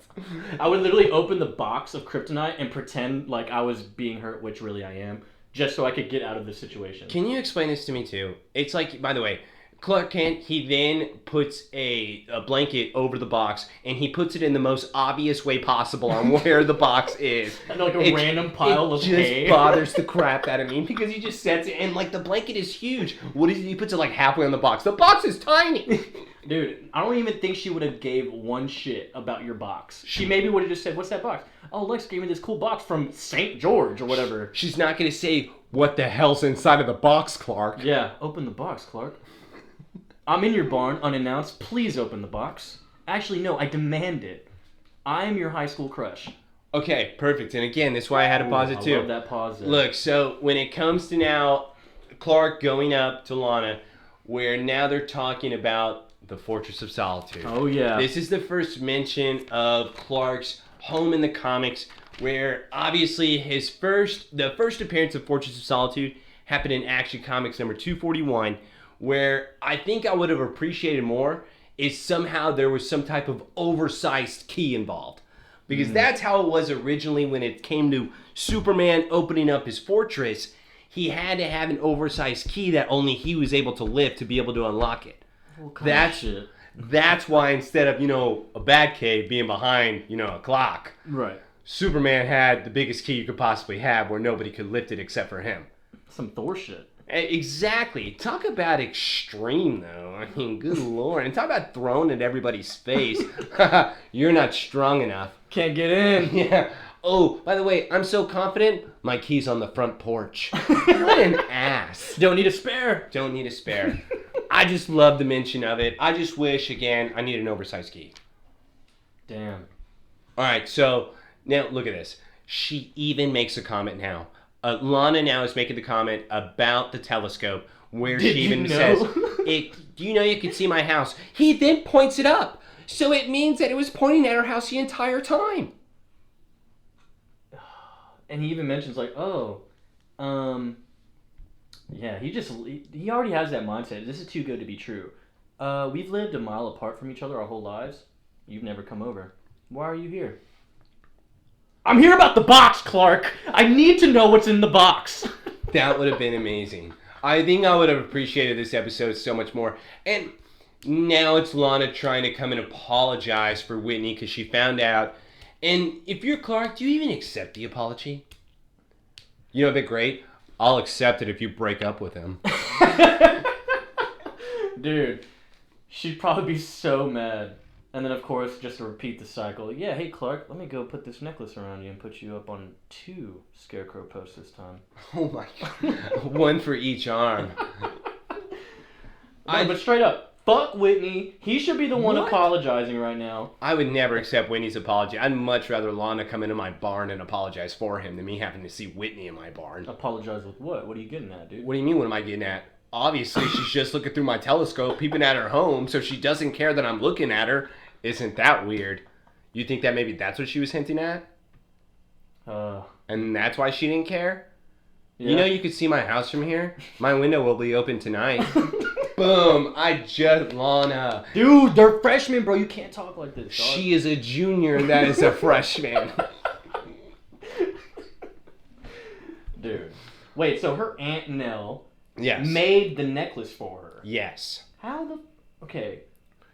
I would literally open the box of kryptonite and pretend like I was being hurt, which really I am, just so I could get out of this situation. Can you explain this to me, too? It's like, by the way, Clark Kent, he then puts a blanket over the box, and he puts it in the most obvious way possible on where the box is. And like a random pile of hay. It just bothers the crap out of me, because he just sets it, and like the blanket is huge. What is he puts it like halfway on the box. The box is tiny. Dude, I don't even think she would have gave one shit about your box. She maybe would have just said, what's that box? Oh, Lex gave me this cool box from St. George or whatever. She's not going to say, what the hell's inside of the box, Clark? Yeah, open the box, Clark. I'm in your barn, unannounced. Please open the box. Actually, no, I demand it. I am your high school crush. Okay, perfect. And again, that's why I had to pause it too. I love that pause there. Look, so when it comes to now Clark going up to Lana, where now they're talking about the Fortress of Solitude. Oh, yeah. This is the first mention of Clark's home in the comics, where obviously the first appearance of Fortress of Solitude happened in Action Comics number 241, where I think I would have appreciated more is somehow there was some type of oversized key involved. Because that's how it was originally when it came to Superman opening up his fortress. He had to have an oversized key that only he was able to lift to be able to unlock it. That's why instead of, a bat cave being behind, a clock, right, Superman had the biggest key you could possibly have where nobody could lift it except for him. Some Thor shit. Exactly. Talk about extreme, though. I mean, good lord. And talk about thrown at everybody's face. You're not strong enough. Can't get in. Yeah. Oh, by the way, I'm so confident, my key's on the front porch. What an ass. Don't need a spare. Don't need a spare. I just love the mention of it. I just wish, again, I need an oversized key. Damn. All right, so now look at this. She even makes a comment now. Lana now is making the comment about the telescope, where Did she you even know? says, "Do you know you can see my house?" He then points it up, so it means that it was pointing at her house the entire time. And he even mentions like, oh, yeah, he already has that mindset. This is too good to be true. We've lived a mile apart from each other our whole lives. You've never come over. Why are you here? I'm here about the box, Clark. I need to know what's in the box. That would have been amazing. I think I would have appreciated this episode so much more. And now it's Lana trying to come and apologize for Whitney because she found out. And if you're Clark, do you even accept the apology? You know, it'd be great. I'll accept it if you break up with him. Dude, she'd probably be so mad. And then, of course, just to repeat the cycle. Yeah, hey, Clark, let me go put this necklace around you and put you up on 2 scarecrow posts this time. Oh my God. One for each arm. But straight up, fuck Whitney. He should be the one What? apologizing right now. I would never accept Whitney's apology. I'd much rather Lana come into my barn and apologize for him than me having to see Whitney in my barn. Apologize with what? What are you getting at, dude? What do you mean, what am I getting at? Obviously, she's just looking through my telescope, peeping at her home, so she doesn't care that I'm looking at her. Isn't that weird? You think that maybe that's what she was hinting at? And that's why she didn't care? Yeah. You know you could see my house from here? My window will be open tonight. Boom! I just Lana. Dude, they're freshmen, bro. You can't talk like this, dog. She is a junior and that is a freshman. Dude. Wait, so her Aunt Nell Yes. made the necklace for her. Yes. How the... Okay.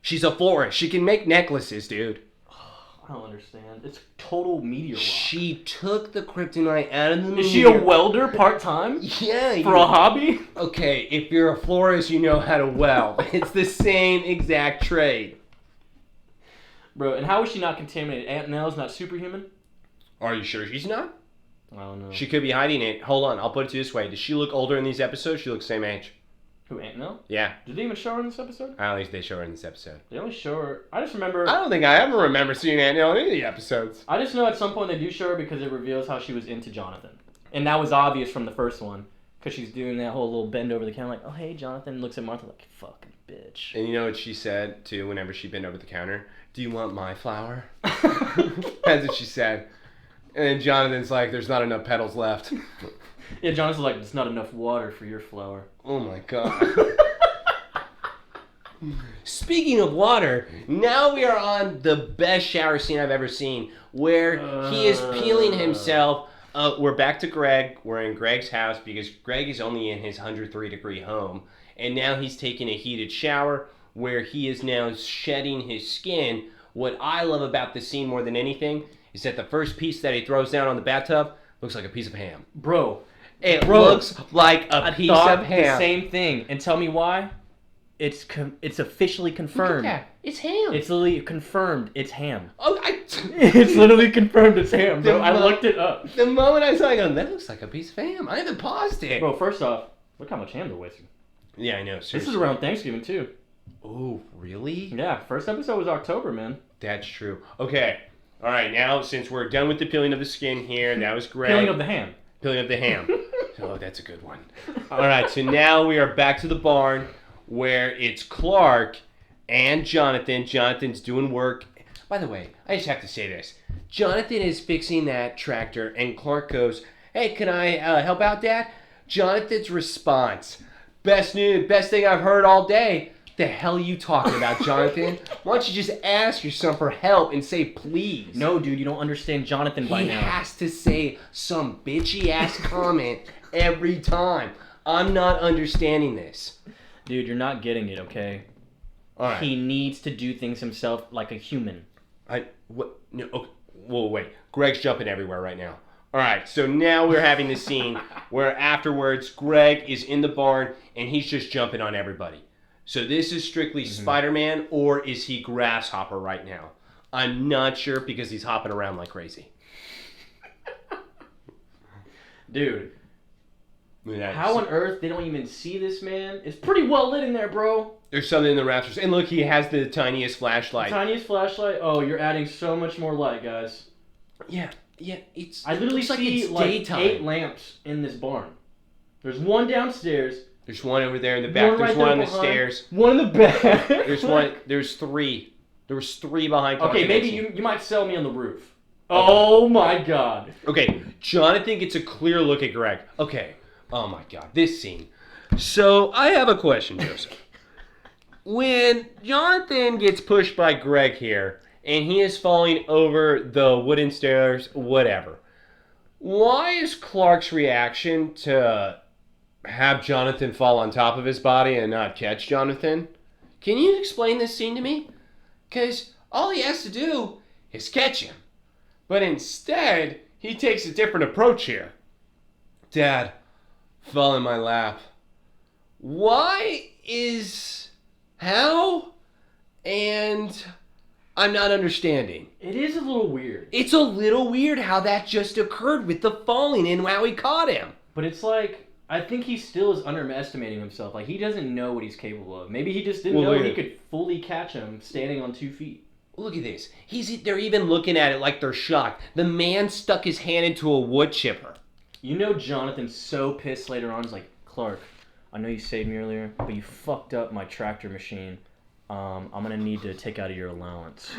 She's a florist. She can make necklaces, dude. I don't understand. It's total meteor rock. She took the kryptonite out of the Is she a welder part-time? Yeah. For a hobby? Okay, if you're a florist, you know how to weld. It's the same exact trade. Bro, and how is she not contaminated? Aunt Nell's not superhuman? Are you sure she's not? I don't know. She could be hiding it. Hold on, I'll put it to you this way. Does she look older in these episodes? She looks same age. Who, Aunt Nell? Yeah. Did they even show her in this episode? At least they show her in this episode. They only show her... I just remember... I don't think I ever remember seeing Aunt Nell in any of the episodes. I just know at some point they do show her because it reveals how she was into Jonathan. And that was obvious from the first one. Because she's doing that whole little bend over the counter like, oh, hey, Jonathan. Looks at Martha like, fucking bitch. And you know what she said, too, whenever she bent over the counter? Do you want my flour? That's what she said. And then Jonathan's like, there's not enough petals left. Yeah, Jonathan's like, there's not enough water for your flour. Oh, my God. Speaking of water, now we are on the best shower scene I've ever seen, where he is peeling himself. We're back to Greg. We're in Greg's house because Greg is only in his 103-degree home. And now he's taking a heated shower where he is now shedding his skin. What I love about this scene more than anything is that the first piece that he throws down on the bathtub looks like a piece of ham. Bro. It looks like a piece of ham. The same thing. And tell me why? It's officially confirmed. Look at that. It's ham. It's literally confirmed. It's ham. Oh, It's literally confirmed it's ham, bro. I looked it up. The moment I saw it, I go, that looks like a piece of ham. I haven't paused it. Bro, first off, look how much ham they're wasting. Yeah, I know. Seriously. This is around Thanksgiving, too. Oh, really? Yeah, first episode was October, man. That's true. Okay. All right, now, since we're done with the peeling of the skin here, that was great. Peeling of the ham. Peeling of the ham. Oh, that's a good one. All right, so now we are back to the barn where it's Clark and Jonathan. Jonathan's doing work. By the way, I just have to say this. Jonathan is fixing that tractor, and Clark goes, hey, can I help out, Dad? Jonathan's response, best thing I've heard all day. The hell are you talking about, Jonathan? Why don't you just ask your son for help and say please? No, dude, you don't understand Jonathan by He now. has to say some bitchy-ass comment every time. I'm not understanding this. Dude, you're not getting it, okay? All right. He needs to do things himself like a human. What? No, okay. Whoa, wait. Greg's jumping everywhere right now. All right, so now we're having this scene where afterwards Greg is in the barn and he's just jumping on everybody. So this is strictly Spider-Man, or is he Grasshopper right now? I'm not sure because he's hopping around like crazy. Dude, how on earth they don't even see this man? It's pretty well lit in there, bro. There's something in the rafters. And look, he has the tiniest flashlight. Tiniest flashlight. Oh, you're adding so much more light, guys. Yeah, it's... I literally looks see it's like daytime. 8 lamps in this barn. There's one downstairs, There's one over there in the back. One right There's one there on the behind. stairs. One in the back. There's one. There's three. There was three behind. Okay, maybe you might sell me on the roof. Oh my god. Okay, Jonathan gets a clear look at Greg. Okay. Oh my god, this scene. So I have a question, Joseph. When Jonathan gets pushed by Greg here, and he is falling over the wooden stairs, whatever. Why is Clark's reaction to have Jonathan fall on top of his body and not catch Jonathan? Can you explain this scene to me? Because all he has to do is catch him. But instead, he takes a different approach here. Dad, fall in my lap. Why is... How? And... I'm not understanding. It is a little weird. It's a little weird how that just occurred with the falling and how he caught him. But it's like, I think he still is underestimating himself. Like, he doesn't know what he's capable of. Maybe he just didn't know he could fully catch him standing on 2 feet. Look at this. They're even looking at it like they're shocked. The man stuck his hand into a wood chipper. You know Jonathan's so pissed later on. He's like, Clark, I know you saved me earlier, but you fucked up my tractor machine. I'm going to need to take out of your allowance.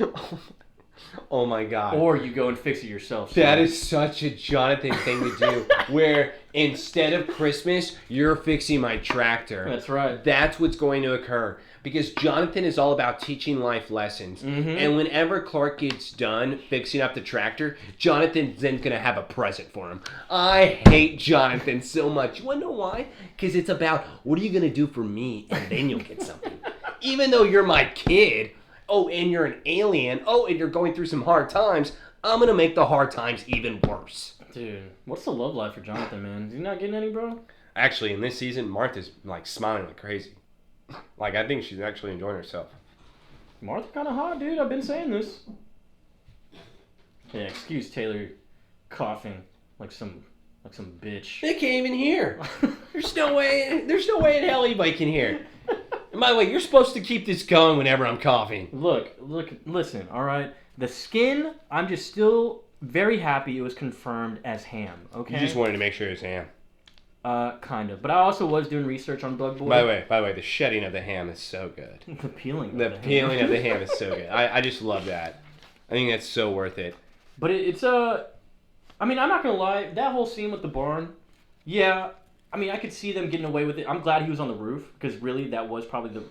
Oh my god. Or you go and fix it yourself. So. That is such a Jonathan thing to do. Where instead of Christmas, you're fixing my tractor. That's right. That's what's going to occur. Because Jonathan is all about teaching life lessons. Mm-hmm. And whenever Clark gets done fixing up the tractor, Jonathan's then going to have a present for him. I hate Jonathan so much. You want to know why? Because it's about, what are you going to do for me? And then you'll get something. Even though you're my kid, oh, and you're an alien, oh, and you're going through some hard times, I'm going to make the hard times even worse. Dude, what's the love life for Jonathan, man? Is he not getting any, bro? Actually, in this season, Martha's, like, smiling like crazy. Like, I think she's actually enjoying herself. Martha kind of hot, dude. I've been saying this. Yeah, excuse Taylor coughing like some bitch. They can't even hear. There's no way in hell anybody can hear. And by the way, you're supposed to keep this going whenever I'm coughing. Look, listen, all right? The skin, I'm just still very happy it was confirmed as ham, okay? You just wanted to make sure it's ham. Kind of. But I also was doing research on Bug Boy. By the way, the shedding of the ham is so good. The peeling. The peeling of the ham is so good. I just love that. I think that's so worth it. But it's I mean, I'm not gonna lie. That whole scene with the barn, yeah. I mean, I could see them getting away with it. I'm glad he was on the roof because really, that was probably the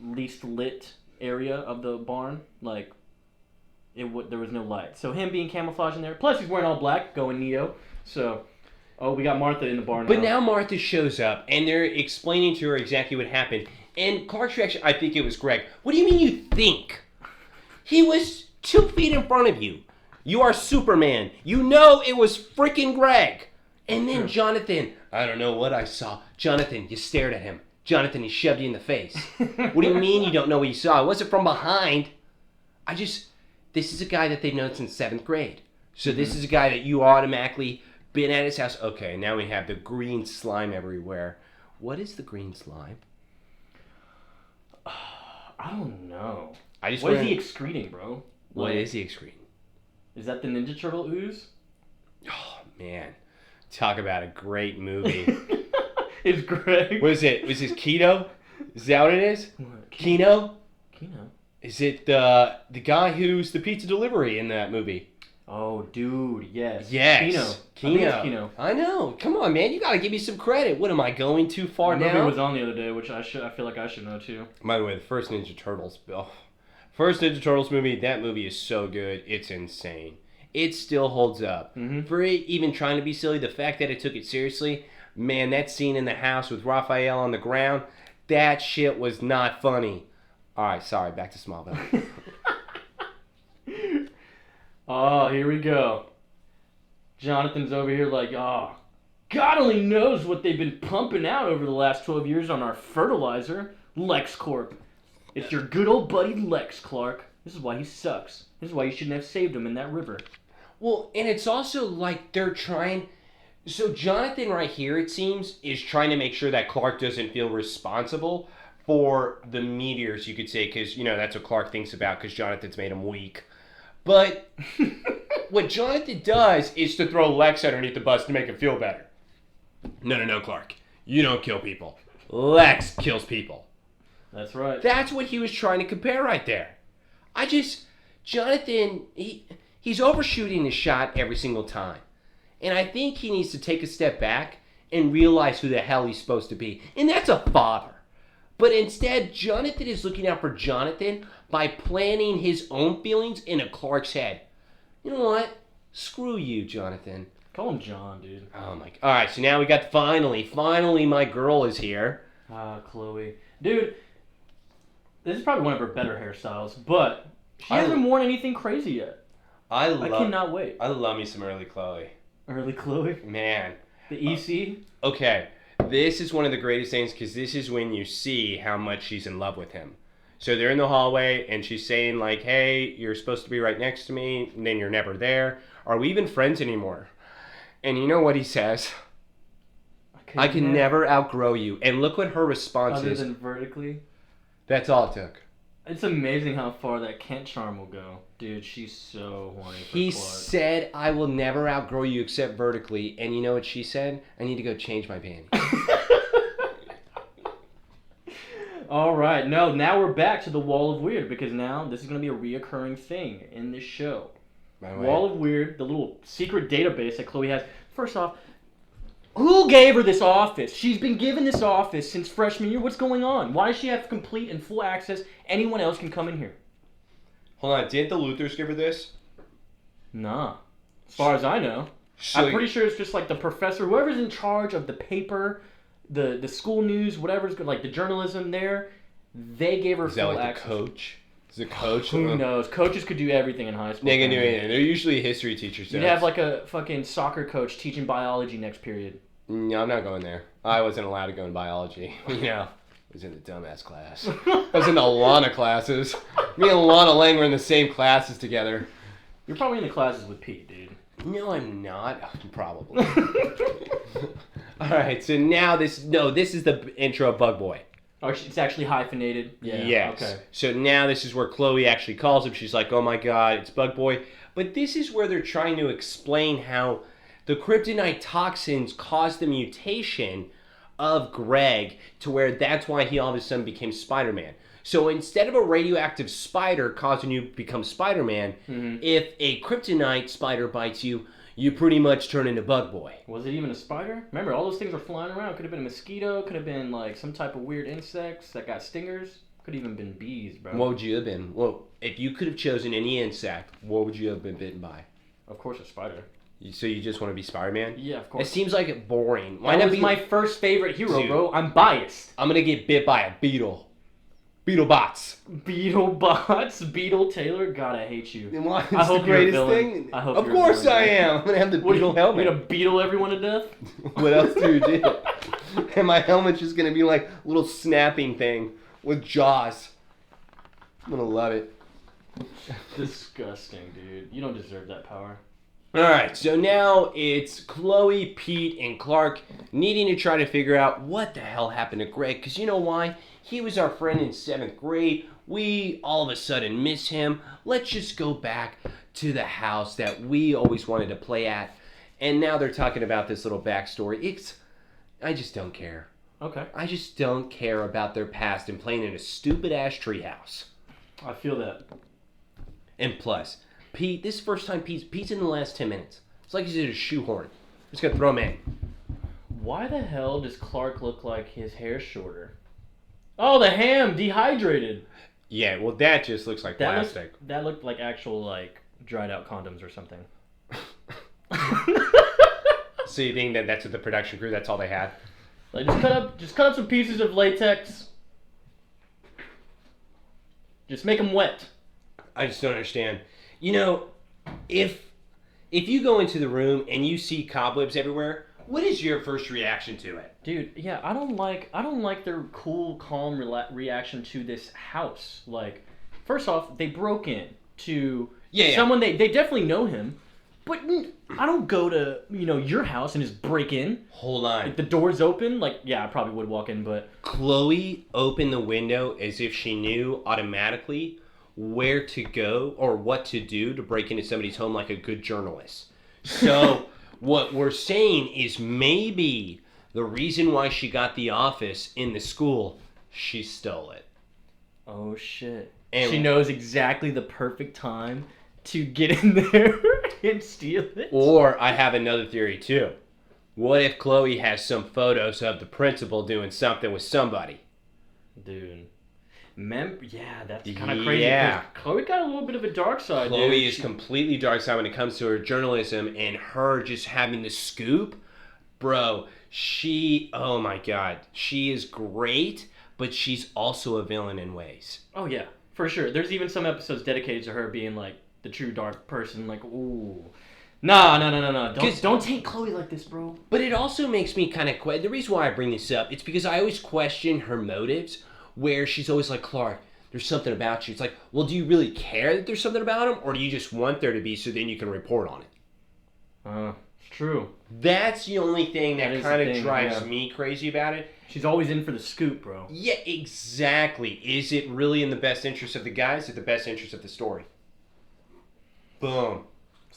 least lit area of the barn. Like, there was no light. So him being camouflaged in there. Plus, he's wearing all black, going Neo. So. Oh, we got Martha in the barn But now Martha shows up, and they're explaining to her exactly what happened. And Clark's reaction, I think it was Greg. What do you mean you think? He was 2 feet in front of you. You are Superman. You know it was freaking Greg. And then Jonathan, I don't know what I saw. Jonathan, you stared at him. Jonathan, he shoved you in the face. What do you mean you don't know what you saw? It wasn't from behind. This is a guy that they've known since 7th grade. So this is a guy that you automatically... been at his house. Okay, now we have the green slime everywhere. What is the green slime? I don't know. What is he excreting, bro? What is he excreting? Is that the Ninja Turtle ooze? Oh, man. Talk about a great movie. It's Greg. What is it? Was this Keto? Is that what it is? What? Keno? Keno? Is it the guy who's the pizza delivery in that movie? Oh, dude, yes. Yes. Keno. Keno. I know. Come on, man. You got to give me some credit. What, am I going too far now? The movie was on the other day, which I feel like I should know, too. By the way, the first Ninja Turtles movie, that movie is so good. It's insane. It still holds up. Mm-hmm. For it even trying to be silly, the fact that it took it seriously, man, that scene in the house with Raphael on the ground, that shit was not funny. All right, sorry, back to Smallville. Oh, here we go. Jonathan's over here like, oh, God only knows what they've been pumping out over the last 12 years on our fertilizer, LexCorp. It's your good old buddy Lex, Clark. This is why he sucks. This is why you shouldn't have saved him in that river. Well, and it's also like they're trying... So Jonathan right here, it seems, is trying to make sure that Clark doesn't feel responsible for the meteors, you could say, because, that's what Clark thinks about, because Jonathan's made him weak. But what Jonathan does is to throw Lex underneath the bus to make him feel better. No, Clark. You don't kill people. Lex kills people. That's right. That's what he was trying to compare right there. Jonathan, he's overshooting his shot every single time. And I think he needs to take a step back and realize who the hell he's supposed to be. And that's a father. But instead, Jonathan is looking out for Jonathan by planting his own feelings into Clark's head. You know what? Screw you, Jonathan. Call him John, dude. Oh my. All right, so now we got finally my girl is here. Chloe. Dude, this is probably one of her better hairstyles, but she hasn't worn anything crazy yet. I cannot wait. I love me some early Chloe. Early Chloe? Man. The EC? Okay. This is one of the greatest things because this is when you see how much she's in love with him. So they're in the hallway and she's saying like, hey, you're supposed to be right next to me and then you're never there. Are we even friends anymore? And you know what he says? I can never outgrow you. And look what her response is. Other than vertically? That's all it took. It's amazing how far that Kent charm will go. Dude, she's so horny for He Clark. said, I will never outgrow you except vertically. And you know what she said? I need to go change my panties. All right. No, now we're back to the Wall of Weird because now this is going to be a reoccurring thing in this show. Wall of Weird, the little secret database that Chloe has. First off, who gave her this office? She's been given this office since freshman year. What's going on? Why does she have complete and full access? Anyone else can come in here. Hold on, didn't the Luthers give her this? Nah. As far as I know. So I'm pretty sure it's just like the professor, whoever's in charge of the paper, the school news, whatever's good, like the journalism there, they gave her full access. Is that like the coach? Is it coach? Who knows? Coaches could do everything in high school. They can do anything. They're usually history teachers. You'd have like a fucking soccer coach teaching biology next period. No, I'm not going there. I wasn't allowed to go in biology. You know, I was in the dumbass class. I was in the Lana classes. Me and Lana Lang were in the same classes together. You're probably in the classes with Pete, dude. No, I'm not. Probably. All right, so now this is the intro of Bug Boy. Oh, it's actually hyphenated? Yeah. Yes. Okay. So now this is where Chloe actually calls him. She's like, oh my god, it's Bug Boy. But this is where they're trying to explain how the kryptonite toxins caused the mutation of Greg to where that's why he all of a sudden became Spider-Man. So instead of a radioactive spider causing you to become Spider-Man, if a kryptonite spider bites you, you pretty much turn into Bug Boy. Was it even a spider? Remember, all those things were flying around. Could have been a mosquito. Could have been like some type of weird insects that got stingers. Could have even been bees, bro. What would you have been? Well, if you could have chosen any insect, what would you have been bitten by? Of course, a spider. So you just want to be Spider-Man? Yeah, of course. It seems like it boring. Why not be my first favorite hero, dude, bro? I'm biased. I'm gonna get bit by a beetle. Beetle bots. Beetle bots? Beetle Taylor? God, I hate you. It's I hope the you're a greatest villain. thing. I hope of you're course a villain. I am. I'm gonna have the beetle helmet. You're gonna beetle everyone to death? What else do you do? And my helmet's just gonna be like a little snapping thing with jaws. I'm gonna love it. Disgusting, dude. You don't deserve that power. Alright, so now it's Chloe, Pete, and Clark needing to try to figure out what the hell happened to Greg. Because you know why? He was our friend in 7th grade. We all of a sudden miss him. Let's just go back to the house that we always wanted to play at. And now they're talking about this little backstory. I just don't care. Okay. I just don't care about their past and playing in a stupid-ass treehouse. I feel that. And plus, Pete, this is the first time Pete's in the last 10 minutes. It's like he's in a shoehorn. Just gonna throw him in. Why the hell does Clark look like his hair's shorter? Oh, the ham dehydrated. Yeah, well, that just looks like plastic. That looked like actual, like, dried out condoms or something. So you think that's what the production crew, that's all they had? Like, just cut up some pieces of latex. Just make them wet. I just don't understand. You know, if you go into the room and you see cobwebs everywhere, what is your first reaction to it? Dude, yeah, I don't like their cool, calm reaction to this house. Like, first off, they broke in to someone they definitely know him, but I don't go to your house and just break in. Hold on. Like, the door's open. Like, yeah, I probably would walk in, but Chloe opened the window as if she knew automatically where to go or what to do to break into somebody's home like a good journalist. So what we're saying is maybe The reason why she got the office in the school, she stole it. Oh shit. And she knows exactly the perfect time to get in there and steal it. Or I have another theory too. What if Chloe has some photos of the principal doing something with somebody? Dude. Yeah, that's kind of crazy. Yeah. Chloe got a little bit of a dark side, Chloe dude. is completely dark side when it comes to her journalism, and her just having the scoop. Bro, oh my god, she is great, but she's also a villain in ways. Oh yeah, for sure. There's even some episodes dedicated to her being like the true dark person. Like, ooh. No. Don't take Chloe like this, bro. But it also makes me kind of the reason why I bring this up, it's because I always question her motives, where she's always like, Clark, there's something about you. It's like, well, do you really care that there's something about him, or do you just want there to be so then you can report on it? It's true. That's the only thing that kind of drives yeah. me crazy about it. She's always in for the scoop, bro. Yeah, exactly. Is it really in the best interest of the guy? Is it the best interest of the story? Boom.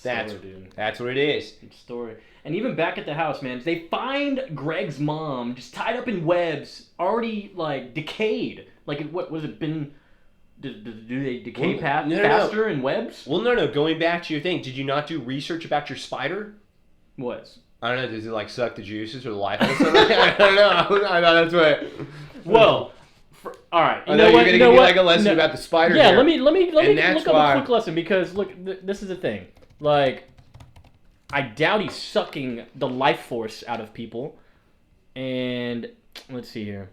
That's what it is. Good story. And even back at the house, man, they find Greg's mom just tied up in webs, already like decayed. Like, what was it been? Do they decay faster in webs? Well, no. Going back to your thing, did you not do research about your spider? What? I don't know. Does it like suck the juices or the life out of something? I don't know. I thought that's what. Well, all right. I know you're gonna give me like a lesson about the spider. Yeah, here. let me look up a quick lesson, because look, this is the thing. Like, I doubt he's sucking the life force out of people. And let's see here.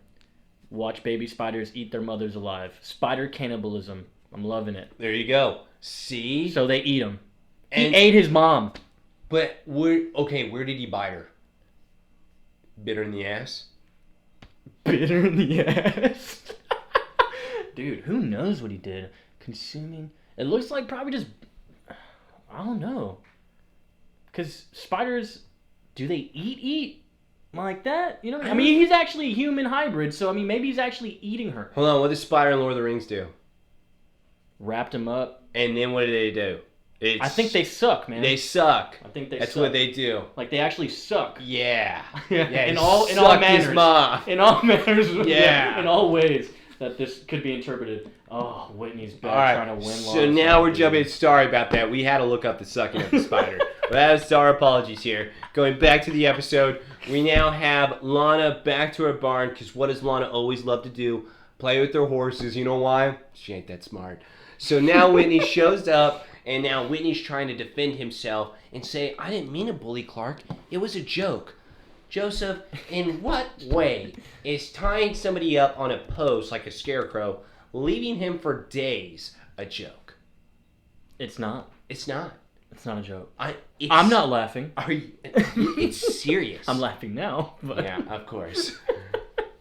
Watch baby spiders eat their mothers alive. Spider cannibalism. I'm loving it. There you go. See? So they eat him. He ate his mom. But where did he bite her? Bit her in the ass? Bit her in the ass? Dude, who knows what he did? Consuming. It looks like probably just... I don't know. Because spiders, do they eat like that? You know, I mean, he's actually a human hybrid, so I mean, maybe he's actually eating her. Hold on, what does Spider in Lord of the Rings do? Wrapped him up. And then what do they do? I think they suck, man. They suck. I think That's suck. what they do. Like, they actually suck. Yeah. in all manners. His mom. In all manners. Yeah. In all ways that this could be interpreted. Oh, Whitney's back trying to win. So now we're jumping. Sorry about that. We had to look up the sucking of the spider. But that's our apologies here. Going back to the episode, we now have Lana back to her barn, because what does Lana always love to do? Play with her horses. You know why? She ain't that smart. So now Whitney shows up, and now Whitney's trying to defend himself and say, I didn't mean to bully Clark. It was a joke. Joseph, in what way is tying somebody up on a post like a scarecrow, leaving him for days, a joke? It's not. It's not. It's not a joke. I'm not laughing. It's serious. I'm laughing now. But... Yeah, of course.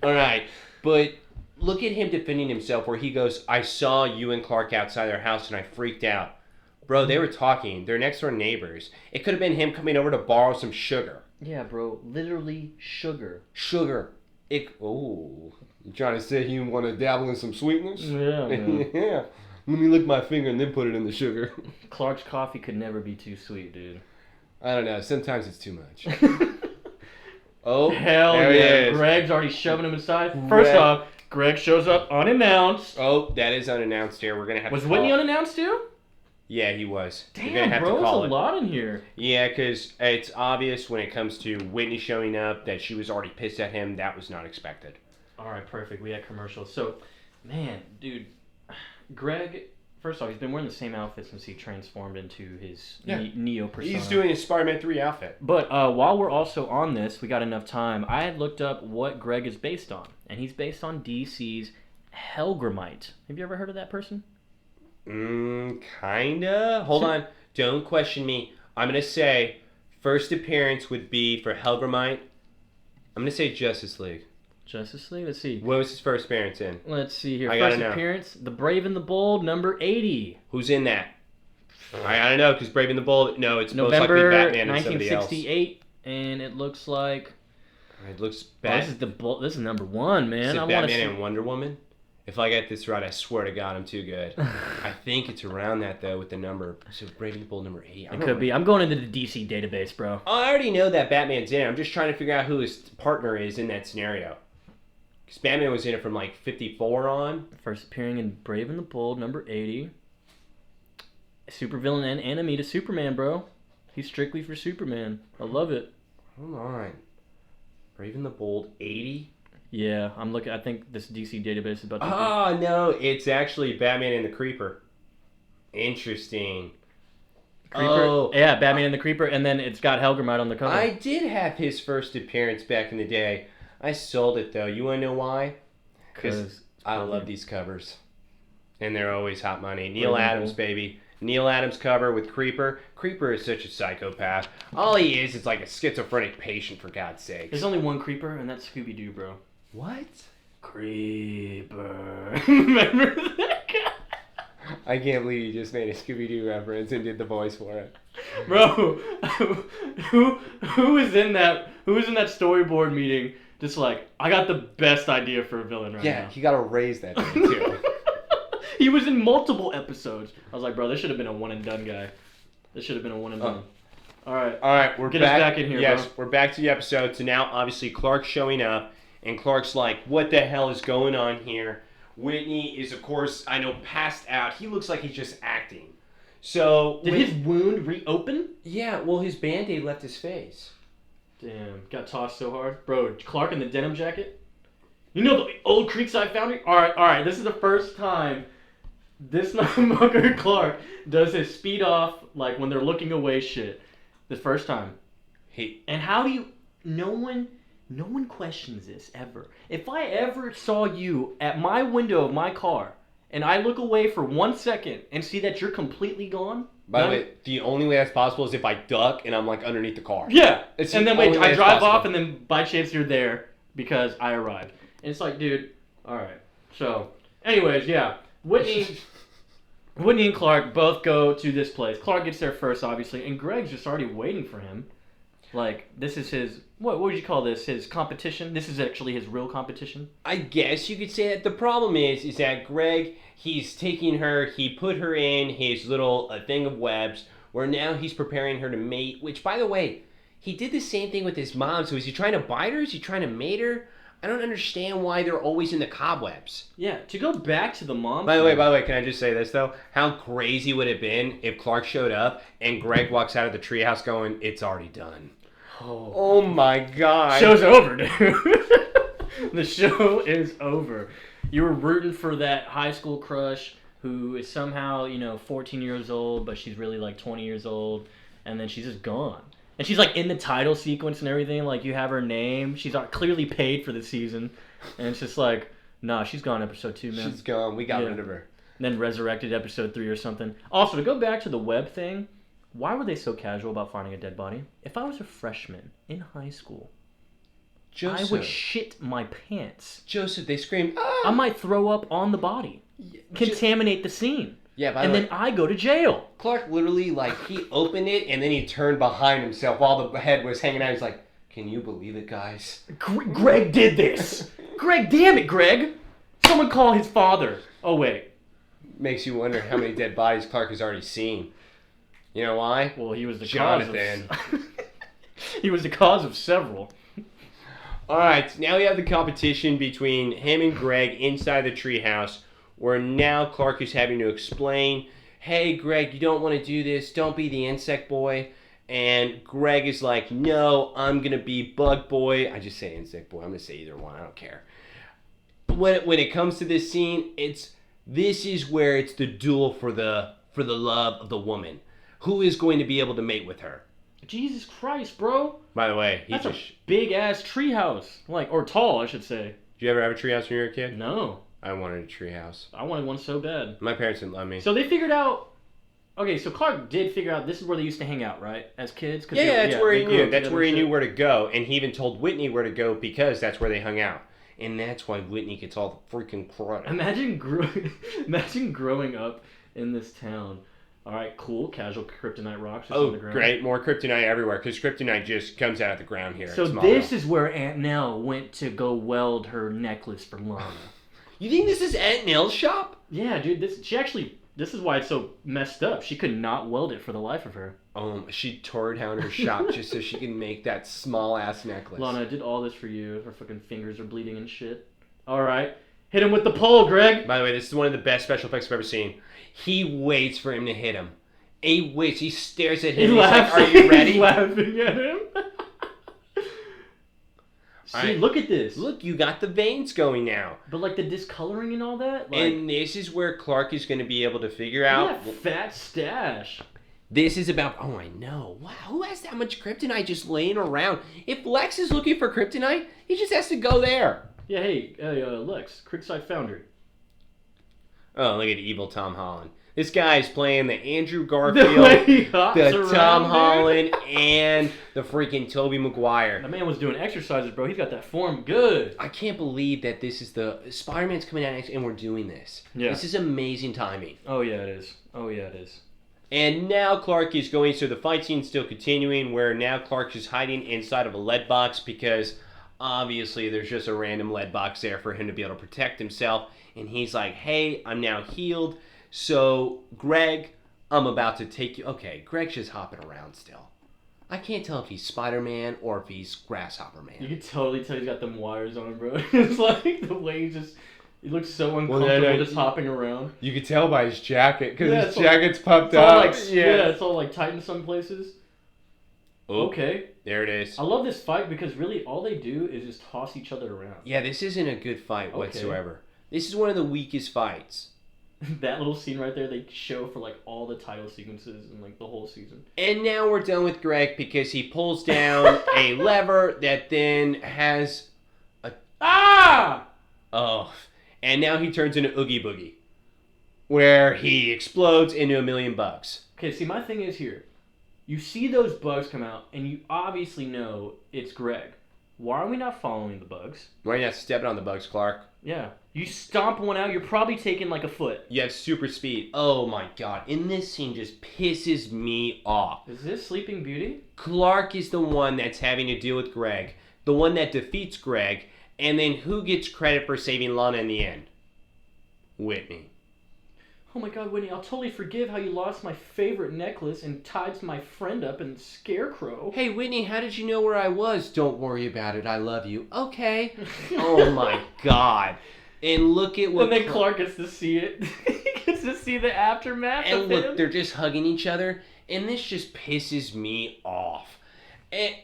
All right, but look at him defending himself where he goes, I saw you and Clark outside their house and I freaked out. Bro, they were talking. They're next door neighbors. It could have been him coming over to borrow some sugar. Yeah, bro. Literally sugar. Sugar. You trying to say you want to dabble in some sweetness? Yeah, man. Yeah. Let me lick my finger and then put it in the sugar. Clark's coffee could never be too sweet, dude. I don't know. Sometimes it's too much. Oh, hell yeah. Greg's already shoving him aside. First off, Greg shows up unannounced. Oh, that is unannounced here. We're going to have Was to Whitney unannounced too? Yeah, he was. Damn, bro, there's a lot in here. Yeah, because it's obvious when it comes to Whitney showing up that she was already pissed at him. That was not expected. All right, perfect. We had commercials. So, man, dude, Greg, first off, he's been wearing the same outfit since he transformed into his Neo persona. He's doing his Spider-Man 3 outfit. But while we're also on this, we got enough time. I had looked up what Greg is based on, and he's based on DC's Hellgramite. Have you ever heard of that person? Kinda. Hold on. Don't question me. I'm going to say first appearance would be for Hellgramite. I'm going to say Justice League. Justice League? Let's see. What was his first appearance in? Let's see here. I First appearance, The Brave and the Bold, number 80. Who's in that? I gotta know, because Brave and the Bold, no, it's November most likely Batman and somebody else. 1968, and it looks like... It looks bad. This is number one, man. Is it Batman and Wonder Woman? If I get this right, I swear to God, I'm too good. I think it's around that, though, with the number. So, Raving the Bold number 8. It could be. I'm going into the DC database, bro. I already know that Batman's in it. I'm just trying to figure out who his partner is in that scenario. Because Batman was in it from, like, 54 on. First appearing in Brave and the Bold, number 80. Supervillain and enemy to Superman, bro. He's strictly for Superman. I love it. Hold on. Brave the Bold, 80? Yeah, I'm looking. I think this DC database is about to Oh, no. It's actually Batman and the Creeper. Interesting. Creeper. Oh. Yeah, Batman and the Creeper, and then it's got Helgrim out on the cover. I did have his first appearance back in the day. I sold it, though. You want to know why? Because I love these covers. And they're always hot money. Neil Adams, baby. Neil Adams cover with Creeper. Creeper is such a psychopath. All he is like a schizophrenic patient, for God's sakes. There's only one Creeper, and that's Scooby-Doo, bro. What? Creeper. Remember that guy? I can't believe you just made a Scooby-Doo reference and did the voice for it. Bro, who was in that storyboard meeting just like, I got the best idea for a villain right now. Yeah, you gotta raise that thing, too. He was in multiple episodes. I was like, bro, this should have been a one and done guy. This should have been a one and done. All right, we're Get back. us back in here, yes, bro. we're back to the episode. So now, obviously, Clark's showing up, and Clark's like, what the hell is going on here? Whitney is, of course, I know, passed out. He looks like he's just acting. So... Did his wound reopen? Yeah, well, his Band-Aid left his face. Damn, got tossed so hard. Bro, Clark in the denim jacket? You know the old Creekside Foundry? Alright, this is the first time this motherfucker Clark does his speed off, like when they're looking away shit. The first time. And how do you... No one questions this, ever. If I ever saw you at my window of my car, and I look away for 1 second and see that you're completely gone... By the way, the only way that's possible is if I duck and I'm like underneath the car. Yeah. It's and then the only way I it's drive possible. off and then by chance you're there because I arrived. And it's like, dude, alright. So, anyways, yeah. Whitney and Clark both go to this place. Clark gets there first, obviously, and Greg's just already waiting for him. Like, this is his, what would you call this? His competition? This is actually his real competition? I guess you could say that. The problem is that Greg, he's taking her, he put her in his little thing of webs, where now he's preparing her to mate, which, by the way, he did the same thing with his mom. So is he trying to bite her? Is he trying to mate her? I don't understand why they're always in the cobwebs. Yeah, to go back to the mom... By the way, can I just say this, though? How crazy would it have been if Clark showed up and Greg walks out of the treehouse going, it's already done. Oh my God. Show's over, dude. The show is over. You were rooting for that high school crush who is somehow, 14 years old, but she's really like 20 years old, and then she's just gone. And she's like in the title sequence and everything, like you have her name. She's clearly paid for the season. And it's just like, nah, she's gone episode 2, man. She's gone. We got rid of her. And then resurrected episode 3 or something. Also, to go back to the web thing, why were they so casual about finding a dead body? If I was a freshman in high school, Joseph. I would shit my pants. Joseph, they scream, ah! I might throw up on the body. Contaminate the scene. Yeah, by and the then I go to jail. Clark literally, he opened it and then he turned behind himself while the head was hanging out. He's like, can you believe it, guys? Greg did this. Greg, damn it, Greg. Someone call his father. Oh, wait. Makes you wonder how many dead bodies Clark has already seen. You know why? Well, he was the Jonathan. cause of... He was the cause of several. Alright, now we have the competition between him and Greg inside the treehouse, where now Clark is having to explain, hey, Greg, you don't want to do this. Don't be the insect boy. And Greg is like, no, I'm going to be bug boy. I just say insect boy. I'm going to say either one. I don't care. When it comes to this scene, this is where it's the duel for the love of the woman. Who is going to be able to mate with her? Jesus Christ, bro. By the way, that's a big-ass treehouse. Or tall, I should say. Did you ever have a treehouse when you were a kid? No. I wanted a treehouse. I wanted one so bad. My parents didn't let me. So they figured out... Okay, so Clark did figure out this is where they used to hang out, right? As kids? Yeah, that's where he knew. That's where he knew where to go. And he even told Whitney where to go because that's where they hung out. And that's why Whitney gets all the freaking credit. Imagine growing up in this town. All right, cool. Casual kryptonite rocks on the ground. Great. More kryptonite everywhere because kryptonite just comes out of the ground here. So this is where Aunt Nell went to go weld her necklace for Lana. You think this is Aunt Nell's shop? Yeah, dude. This is why it's so messed up. She could not weld it for the life of her. She tore down her shop just so she can make that small ass necklace. Lana, I did all this for you. Her fucking fingers are bleeding and shit. All right, hit him with the pole, Greg. By the way, this is one of the best special effects I've ever seen. He waits for him to hit him. He waits. He stares at him. He's like, "Are you ready?" He's laughing at him. See, right. Look at this. Look, you got the veins going now. But like the discoloring and all that. Like, And this is where Clark is going to be able to figure out. Yeah, fat stash. This is about. Oh, I know. Wow, who has that much kryptonite just laying around? If Lex is looking for kryptonite, he just has to go there. Yeah, hey, Lex, Creekside Foundry. Oh, look at evil Tom Holland. This guy's playing the Andrew Garfield, the Tom Holland, and the freaking Tobey Maguire. The man was doing exercises, bro. He's got that form good. I can't believe that this is the Spider-Man's coming out next, and we're doing this. Yeah. This is amazing timing. Oh yeah, it is. And now Clark is going. So the fight scene's still continuing, where now Clark is hiding inside of a lead box because obviously there's just a random lead box there for him to be able to protect himself. And he's like, "Hey, I'm now healed. So, Greg, I'm about to take you." Okay, Greg's just hopping around still. I can't tell if he's Spider-Man or if he's Grasshopper Man. You can totally tell he's got them wires on, bro. It's like the way he looks so uncomfortable just hopping around. You can tell by his jacket, because his all, jacket's puffed up. up. It's all like tight in some places. Oh, okay. There it is. I love this fight because really all they do is just toss each other around. Yeah, this isn't a good fight whatsoever. This is one of the weakest fights. That little scene right there, they show for like all the title sequences and like the whole season. And now we're done with Greg because he pulls down a lever that then has a... Ah! Oh. And now he turns into Oogie Boogie, where he explodes into a million bugs. Okay, see, my thing is here. You see those bugs come out, and you obviously know it's Greg. Why are we not following the bugs? Why are you not stepping on the bugs, Clark? Yeah. You stomp one out, you're probably taking like a foot. You have super speed. Oh my god. And this scene just pisses me off. Is this Sleeping Beauty? Clark is the one that's having to deal with Greg. The one that defeats Greg. And then who gets credit for saving Lana in the end? Whitney. Oh my god, Whitney, I'll totally forgive how you lost my favorite necklace and tied my friend up in Scarecrow. Hey, Whitney, how did you know where I was? Don't worry about it. I love you. Okay. Oh my god. And look at what... And then Clark gets to see it. He gets to see the aftermath and of look, him. They're just hugging each other. And this just pisses me off. And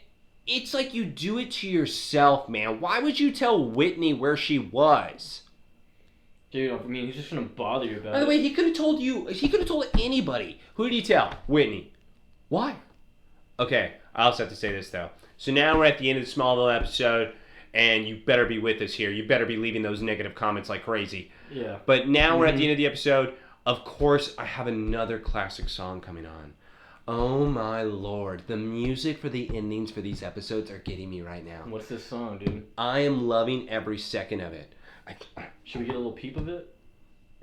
it's like you do it to yourself, man. Why would you tell Whitney where she was? Dude, I mean, he's just gonna bother you about it. By the way, he could have told you. He could have told anybody. Who did he tell? Whitney. Why? Okay, I also have to say this, though. So now we're at the end of the Smallville episode, and you better be with us here. You better be leaving those negative comments like crazy. Yeah. But now we're at the end of the episode. Of course, I have another classic song coming on. Oh my lord. The music for the endings for these episodes are getting me right now. What's this song, dude? I am loving every second of it. Should we get a little peep of it?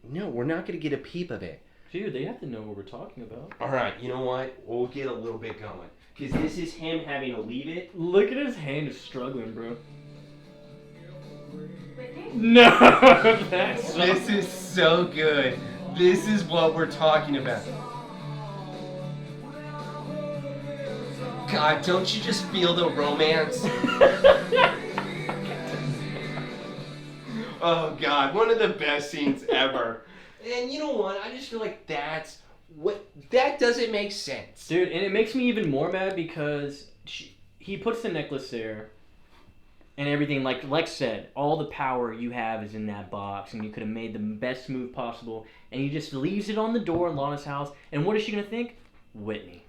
No, we're not going to get a peep of it. Dude, they have to know what we're talking about. Alright, you know what? We'll get a little bit going. Because this is him having to leave it. Look at his hand is struggling, bro. No! That's This is so good. This is what we're talking about. God, don't you just feel the romance? Oh God, one of the best scenes ever. And you know what? I just feel like that doesn't make sense. Dude, and it makes me even more mad because he puts the necklace there and everything, like Lex said, all the power you have is in that box and you could have made the best move possible and he just leaves it on the door in Lana's house and what is she going to think? Whitney.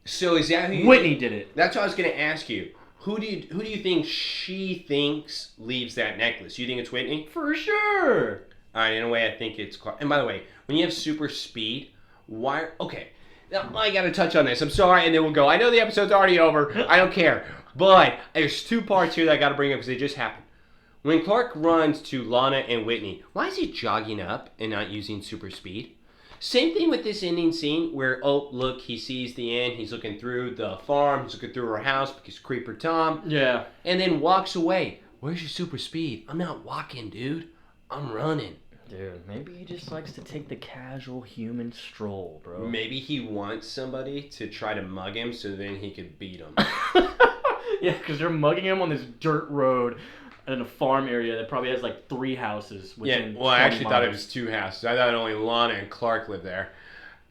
So is that who Whitney did it. That's what I was going to ask you. Who do you think she thinks leaves that necklace? You think it's Whitney? For sure. All right, in a way, I think it's Clark. And by the way, when you have super speed, why? Okay, now I got to touch on this. I'm sorry, and then we'll go. I know the episode's already over. I don't care. But there's two parts here that I got to bring up because they just happened. When Clark runs to Lana and Whitney, why is he jogging up and not using super speed? Same thing with this ending scene where, oh, look, he sees the end. He's looking through the farm. He's looking through her house because Creeper Tom. Yeah. And then walks away. Where's your super speed? I'm not walking, dude. I'm running. Dude, maybe he just likes to take the casual human stroll, bro. Maybe he wants somebody to try to mug him so then he could beat him. Yeah, because they're mugging him on this dirt road in a farm area that probably has like 3 houses. Yeah, well, I actually thought it was 2 houses. I thought only Lana and Clark lived there.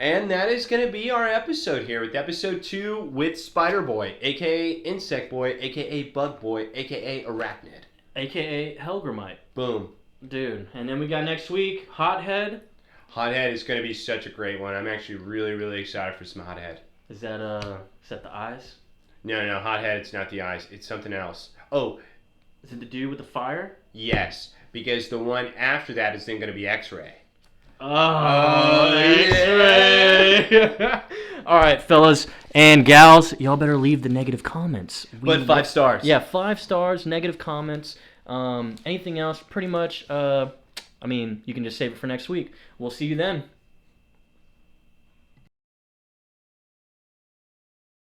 And that is going to be our episode here with episode 2 with Spider Boy, a.k.a. Insect Boy, a.k.a. Bug Boy, a.k.a. Arachnid. A.k.a. Helgramite. Boom. Dude, and then we got next week, Hothead. Hothead is going to be such a great one. I'm actually really, really excited for some Hothead. Is that the eyes? No, Hothead, it's not the eyes. It's something else. Oh. Is it the dude with the fire? Yes, because the one after that is then going to be X-Ray. Oh, X-Ray! All right, fellas and gals, y'all better leave the negative comments. But 5 stars. Yeah, 5 stars, negative comments. Anything else, pretty much, you can just save it for next week. We'll see you then.